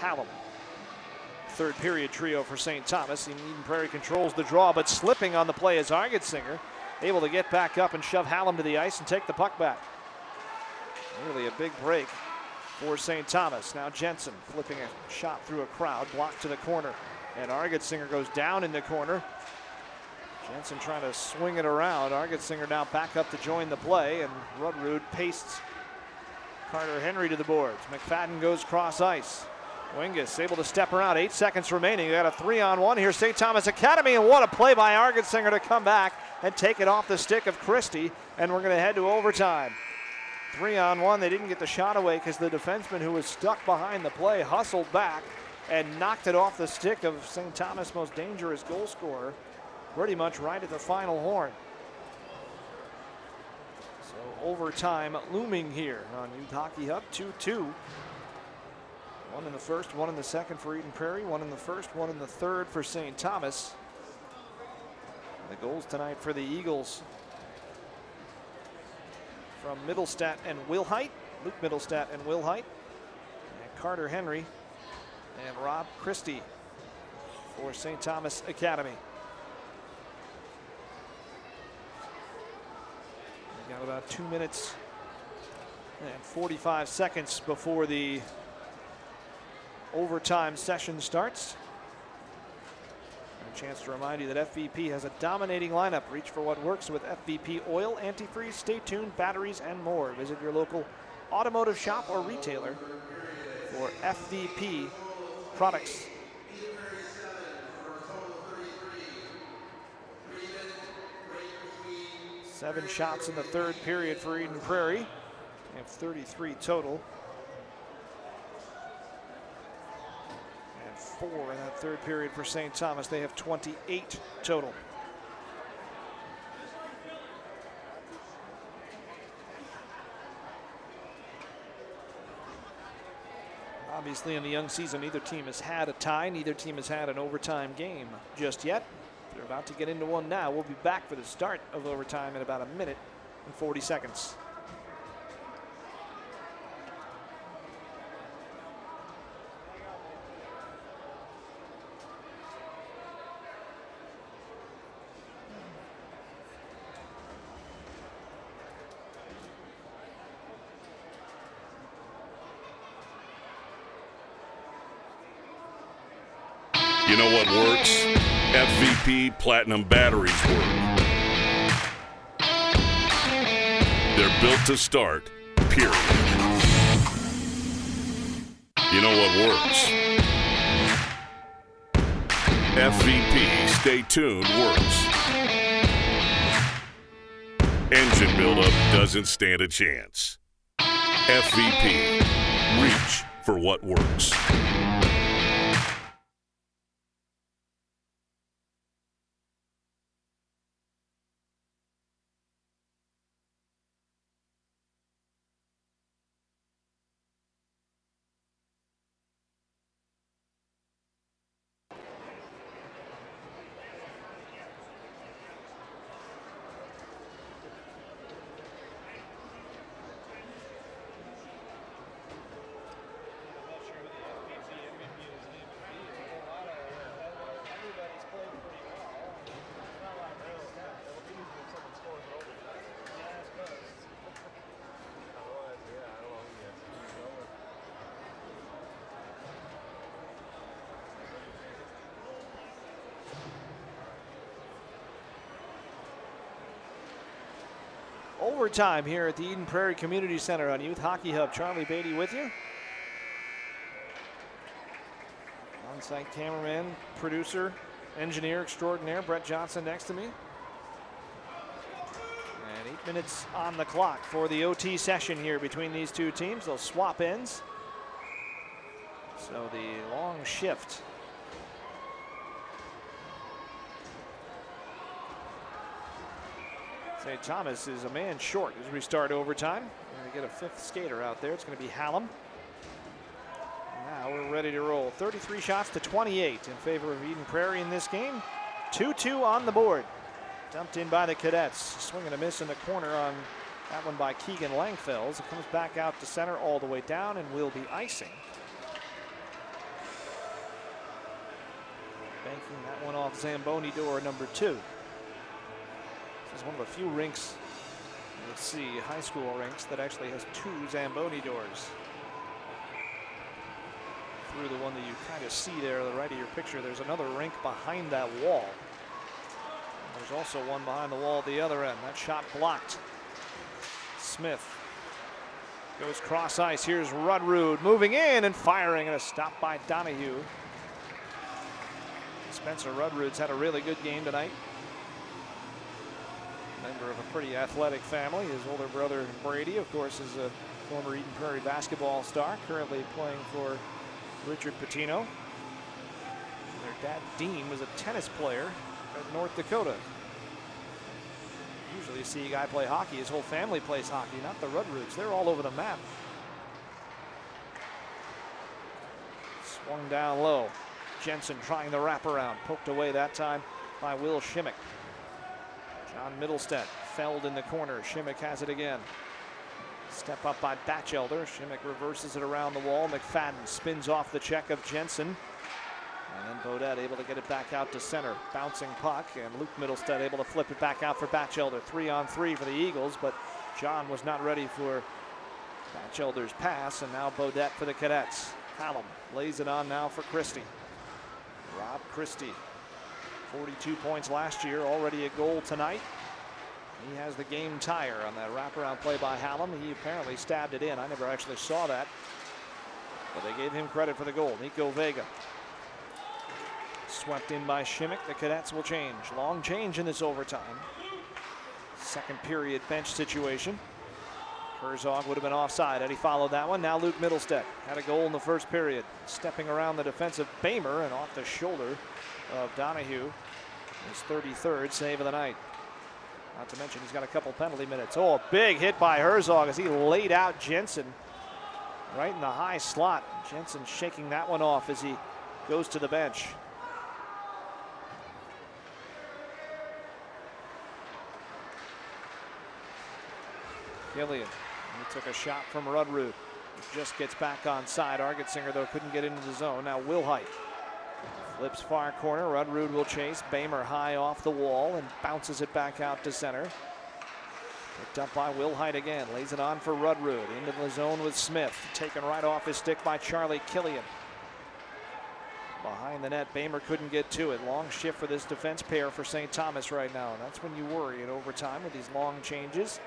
Hallam. Third period trio for St. Thomas. Eden Prairie controls the draw, but slipping on the play is Argetsinger, able to get back up and shove Hallam to the ice and take the puck back. Really a big break for St. Thomas. Now Jensen flipping a shot through a crowd, blocked to the corner, and Argetsinger goes down in the corner. Jensen trying to swing it around. Argetsinger now back up to join the play, and Rudrud pastes Carter Henry to the boards. McFadden goes cross ice. Wingus able to step around. 8 seconds remaining. They got a 3-on-1 here. St. Thomas Academy, and what a play by Argetsinger to come back and take it off the stick of Christie, and we're going to head to overtime. 3-on-1. They didn't get the shot away because the defenseman who was stuck behind the play hustled back and knocked it off the stick of St. Thomas' most dangerous goal scorer, pretty much right at the final horn. So overtime looming here on Youth Hockey Hub. 2-2. 1 in the first, 1 in the second for Eden Prairie, 1 in the first, 1 in the third for St. Thomas. The goals tonight for the Eagles from Middlestat and Wilhite, Luke Middlestat and Wilhite, and Carter Henry and Rob Christie for St. Thomas Academy. We got about 2 minutes and 45 seconds before the overtime session starts. A chance to remind you that FVP has a dominating lineup. Reach for what works with FVP oil, antifreeze, stay tuned, batteries, and more. Visit your local automotive shop or retailer for FVP products. Seven shots in the third period for Eden Prairie. They have 33 total. 4 in that third period for St. Thomas. They have 28 total. Obviously in the young season, neither team has had a tie, neither team has had an overtime game just yet. They're about to get into one now. We'll be back for the start of overtime in about a minute and 40 seconds. You know what works? FVP Platinum batteries work. They're built to start, period. You know what works? FVP Stay Tuned works. Engine buildup doesn't stand a chance. FVP, reach for what works. Overtime here at the Eden Prairie Community Center on Youth Hockey Hub. Charlie Beatty with you. On-site cameraman, producer, engineer extraordinaire, Brett Johnson next to me. And 8 minutes on the clock for the OT session here between these two teams. They'll swap ends. So the long shift. St. Thomas is a man short as we start overtime. We're going to get a fifth skater out there. It's going to be Hallam. Now we're ready to roll. 33 shots to 28 in favor of Eden Prairie in this game. 2-2 on the board. Dumped in by the Cadets. Swing and a miss in the corner on that one by Keegan Langfells. It comes back out to center all the way down and will be icing. Banking that one off Zamboni door number 2. This is one of the few rinks, let's see, high school rinks that actually has 2 Zamboni doors. Through the one that you kind of see there on the right of your picture, there's another rink behind that wall. And there's also one behind the wall at the other end. That shot blocked. Smith goes cross ice. Here's Rudrud moving in and firing, and a stop by Donahue. Spencer Rudrud's had a really good game tonight. Member of a pretty athletic family. His older brother Brady, of course, is a former Eden Prairie basketball star, currently playing for Richard Pitino. Their dad Dean was a tennis player at North Dakota. Usually you see a guy play hockey, his whole family plays hockey, not the Rudruds. They're all over the map. Swung down low. Jensen trying the wraparound, poked away that time by Will Shimmick. John Middlestead felled in the corner. Shimmick has it again. Step up by Batchelder. Shimmick reverses it around the wall. McFadden spins off the check of Jensen. And then Bodette able to get it back out to center. Bouncing puck, and Luke Middlestead able to flip it back out for Batchelder. 3-on-3 for the Eagles, but John was not ready for Batchelder's pass, and now Bodette for the Cadets. Hallam lays it on now for Christie. Rob Christie. 42 points last year, already a goal tonight. He has the game tire on that wraparound play by Hallam. He apparently stabbed it in. I never actually saw that, but they gave him credit for the goal. Nico Vega. Swept in by Shimmick. The Cadets will change. Long change in this overtime. Second period bench situation. Herzog would have been offside had he followed that one. Now Luke Middlestead had a goal in the first period. Stepping around the defensive Bamer and off the shoulder of Donahue. His 33rd save of the night. Not to mention he's got a couple penalty minutes. Oh, a big hit by Herzog as he laid out Jensen right in the high slot. Jensen shaking that one off as he goes to the bench. Gillian, he took a shot from Rudrud. Just gets back on side. Argetsinger, though, couldn't get into the zone. Now Wilhite flips far corner. Rudrud will chase. Bamer high off the wall and bounces it back out to center. Picked up by Wilhite again. Lays it on for Rudrud. Into the zone with Smith. Taken right off his stick by Charlie Killian. Behind the net, Bamer couldn't get to it. Long shift for this defense pair for St. Thomas right now. And that's when you worry in overtime with these long changes.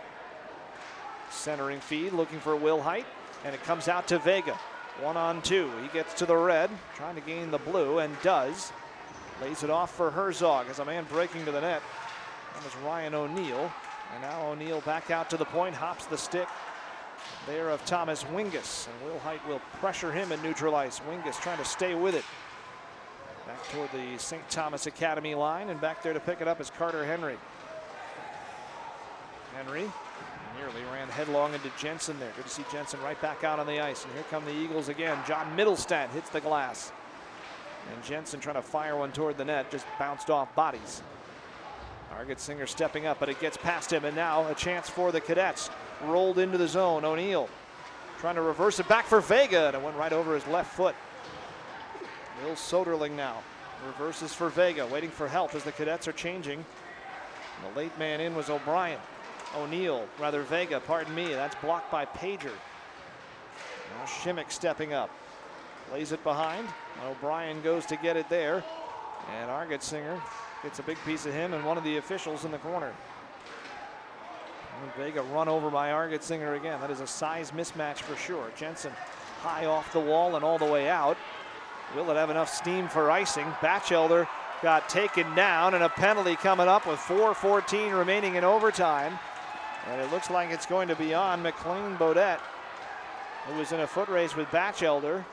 Centering feed, looking for Will Height, and it comes out to Vega. 1-on-2. He gets to the red, trying to gain the blue, and does. Lays it off for Herzog as a man breaking to the net. That was Ryan O'Neill. And now O'Neill back out to the point, hops the stick there of Thomas Wingus. And Will Height will pressure him at neutral ice. Wingus trying to stay with it. Back toward the St. Thomas Academy line, and back there to pick it up is Carter Henry. Henry nearly ran headlong into Jensen there. Good to see Jensen right back out on the ice. And here come the Eagles again. John Middlestat hits the glass. And Jensen trying to fire one toward the net, just bounced off bodies. Argetsinger stepping up, but it gets past him, and now a chance for the Cadets. Rolled into the zone. O'Neill trying to reverse it back for Vega, and it went right over his left foot. Will Soderling now reverses for Vega, waiting for help as the Cadets are changing. And the late man in was O'Brien. Vega, pardon me. That's blocked by Pager. Now Shimmick stepping up. Lays it behind. O'Brien goes to get it there. And Argetsinger gets a big piece of him and one of the officials in the corner. And Vega run over by Argetsinger again. That is a size mismatch for sure. Jensen high off the wall and all the way out. Will it have enough steam for icing? Batchelder got taken down, and a penalty coming up with 4:14 remaining in overtime. And it looks like it's going to be on McLean Bodette, who was in a foot race with Batchelder.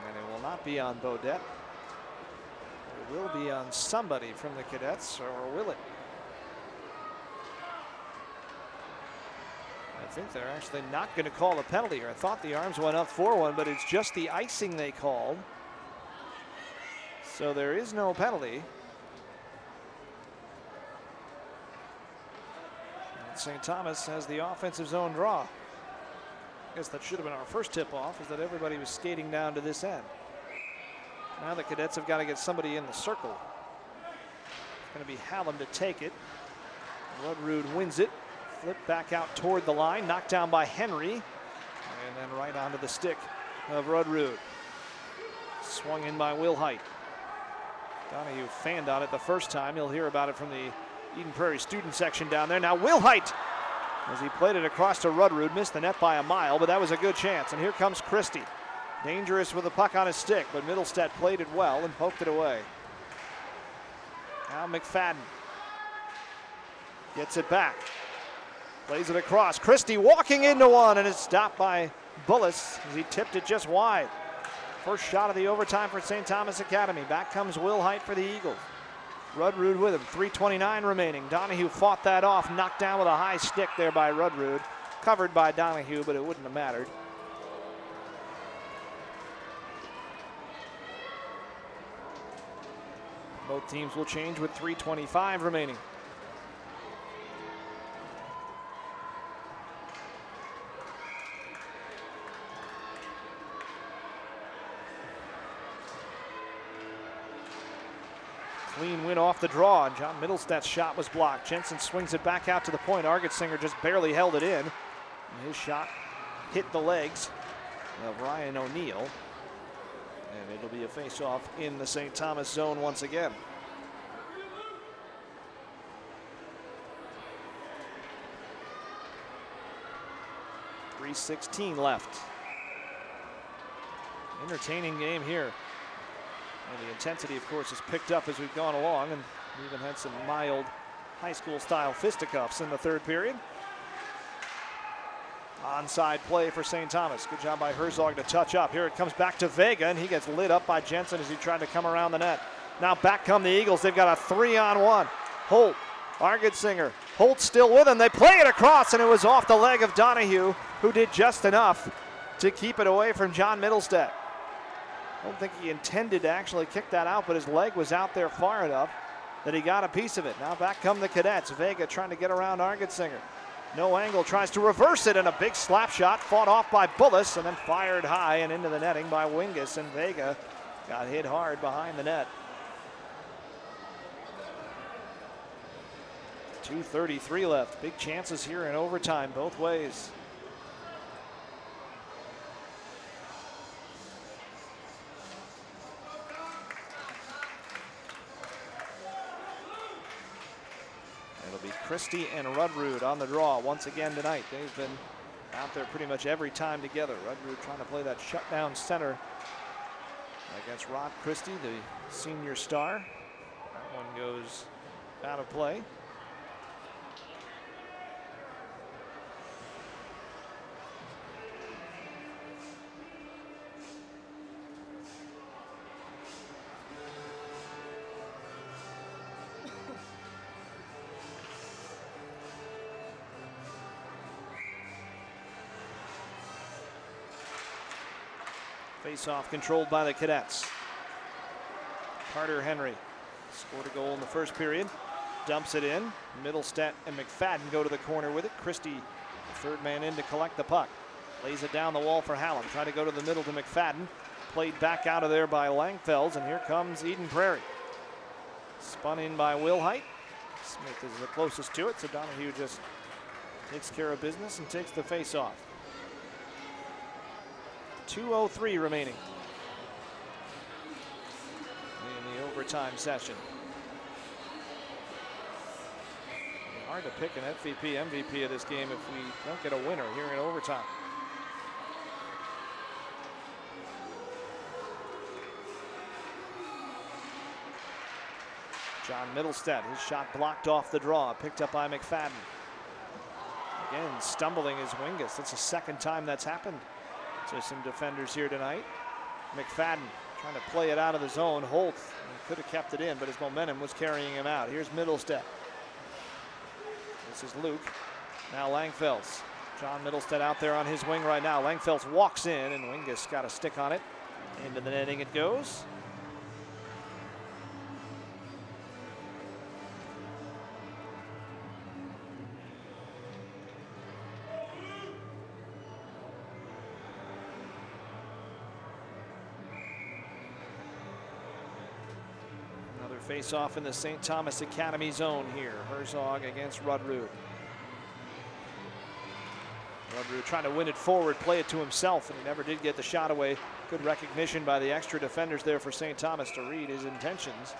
And it will not be on Bodette. It will be on somebody from the Cadets, or will it? I think they're actually not going to call a penalty here. I thought the arms went up for one, but it's just the icing they called. So there is no penalty. And St. Thomas has the offensive zone draw. I guess that should have been our first tip-off, is that everybody was skating down to this end. Now the Cadets have got to get somebody in the circle. It's going to be Hallam to take it. Rudrud wins it. Flip back out toward the line, knocked down by Henry, and then right onto the stick of Rudrud. Swung in by Will Height. Donahue fanned on it the first time. You'll hear about it from the Eden Prairie student section down there. Now Will Height, as he played it across to Rudrud, missed the net by a mile, but that was a good chance. And here comes Christie. Dangerous with the puck on his stick, but Middlestat played it well and poked it away. Now McFadden gets it back. Plays it across. Christie walking into one, and it's stopped by Bullis as he tipped it just wide. First shot of the overtime for St. Thomas Academy. Back comes Will Height for the Eagles. Rudrud with him. 3:29 remaining. Donahue fought that off. Knocked down with a high stick there by Rudrud. Covered by Donahue, but it wouldn't have mattered. Both teams will change with 3:25 remaining. Clean win off the draw, and John Middlestat's shot was blocked. Jensen swings it back out to the point. Argetsinger just barely held it in. And his shot hit the legs of Ryan O'Neill. And it'll be a face-off in the St. Thomas zone once again. .316 left. Entertaining game here. And the intensity, of course, has picked up as we've gone along, and we even had some mild high school-style fisticuffs in the third period. Onside play for St. Thomas. Good job by Herzog to touch up. Here it comes back to Vega, and he gets lit up by Jensen as he tried to come around the net. Now back come the Eagles. They've got a 3-on-1. Holt, Argetsinger. Holt still with him. They play it across, and it was off the leg of Donahue, who did just enough to keep it away from John Middlestat. I don't think he intended to actually kick that out, but his leg was out there far enough that he got a piece of it. Now back come the Cadets. Vega trying to get around Argetsinger. No angle, tries to reverse it, and a big slap shot fought off by Bullis and then fired high and into the netting by Wingus, and Vega got hit hard behind the net. 2:33 left. Big chances here in overtime both ways. Christie and Rudrud on the draw once again tonight. They've been out there pretty much every time together. Rudrud trying to play that shutdown center against Rod Christie, the senior star. That one goes out of play. Face-off controlled by the Cadets. Carter Henry scored a goal in the first period. Dumps it in. Middlestedt and McFadden go to the corner with it. Christie, the third man in to collect the puck. Lays it down the wall for Hallam. Trying to go to the middle to McFadden. Played back out of there by Langfelds, and here comes Eden Prairie. Spun in by Wilhite. Smith is the closest to it, so Donahue just takes care of business and takes the face-off. 2:03 remaining in the overtime session. Hard to pick an FVP, MVP of this game if we don't get a winner here in overtime. John Middlestedt, his shot blocked off the draw, picked up by McFadden. Again, stumbling is Wingus. That's the second time that's happened to some defenders here tonight. McFadden trying to play it out of the zone. Holt could have kept it in, but his momentum was carrying him out. Here's Middlestedt. This is Luke. Now Langfelds. John Middlestedt out there on his wing right now. Langfelds walks in, and Wingus got a stick on it. Into the netting it goes. Face-off in the St. Thomas Academy zone here. Herzog against Rudrud. Rudrud trying to win it forward, play it to himself, and he never did get the shot away. Good recognition by the extra defenders there for St. Thomas to read his intentions.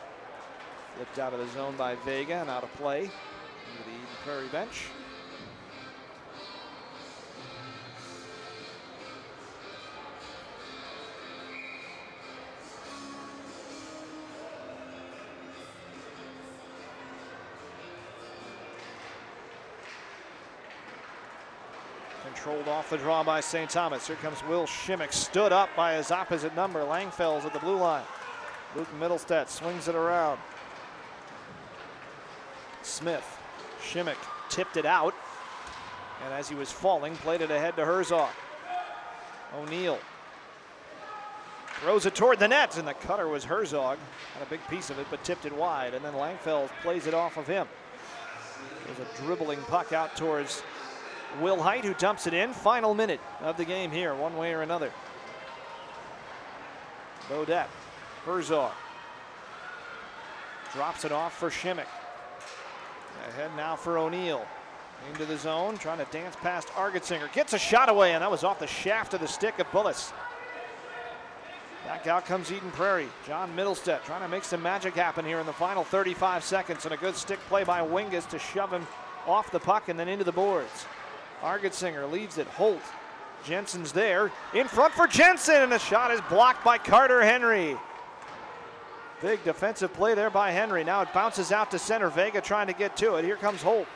Flipped out of the zone by Vega and out of play into the Eden Prairie bench. Controlled off the draw by St. Thomas. Here comes Will Shimmick, stood up by his opposite number. Langfelds at the blue line. Luke Middlestedt swings it around. Smith, Shimmick tipped it out, and as he was falling, played it ahead to Herzog. O'Neill throws it toward the net, and the cutter was Herzog. Had a big piece of it, but tipped it wide, and then Langfelds plays it off of him. There's a dribbling puck out towards Wilhite, who dumps it in. Final minute of the game here, one way or another. Bodette, Herzog drops it off for Shimmick. Ahead now for O'Neill. Into the zone, trying to dance past Argetsinger. Gets a shot away, and that was off the shaft of the stick of Bullis. Back out comes Eden Prairie. John Middlestedt trying to make some magic happen here in the final 35 seconds, and a good stick play by Wingus to shove him off the puck and then into the boards. Argetsinger leaves it. Holt. Jensen's there. In front for Jensen, and the shot is blocked by Carter Henry. Big defensive play there by Henry. Now it bounces out to center. Vega trying to get to it. Here comes Holt.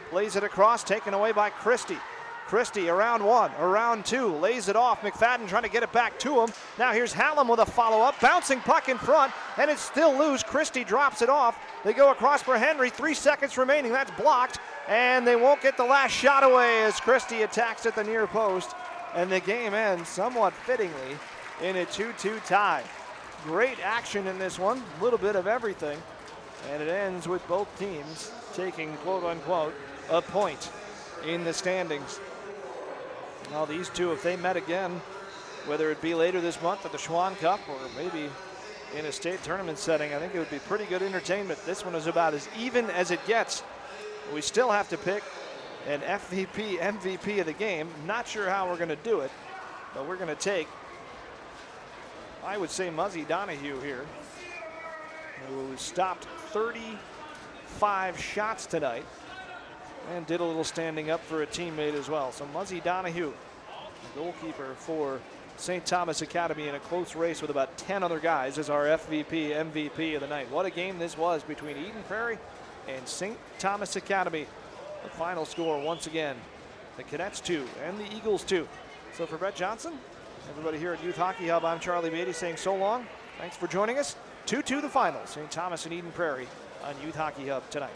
Plays it across, taken away by Christie. Christie around one, around two, lays it off. McFadden trying to get it back to him. Now here's Hallam with a follow-up. Bouncing puck in front, and it's still loose. Christie drops it off. They go across for Henry. 3 seconds remaining. That's blocked, and they won't get the last shot away as Christie attacks at the near post. And the game ends somewhat fittingly in a 2-2 tie. Great action in this one, a little bit of everything. And it ends with both teams taking, quote-unquote, a point in the standings. Well, these two, if they met again, whether it be later this month at the Schwann Cup or maybe in a state tournament setting, I think it would be pretty good entertainment. This one is about as even as it gets. We still have to pick an FVP, MVP of the game. Not sure how we're going to do it, but we're going to take, I would say, Muzzy Donahue here, who stopped 35 shots tonight. and did a little standing up for a teammate as well. So Muzzy Donahue, the goalkeeper for St. Thomas Academy, in a close race with about 10 other guys, is our FVP MVP of the night. What a game this was between Eden Prairie and St. Thomas Academy. The final score, once again, the Cadets 2 and the Eagles 2. So for Brett Johnson, everybody here at Youth Hockey Hub, I'm Charlie Beatty saying so long. Thanks for joining us. 2-2 the final, St. Thomas and Eden Prairie on Youth Hockey Hub tonight.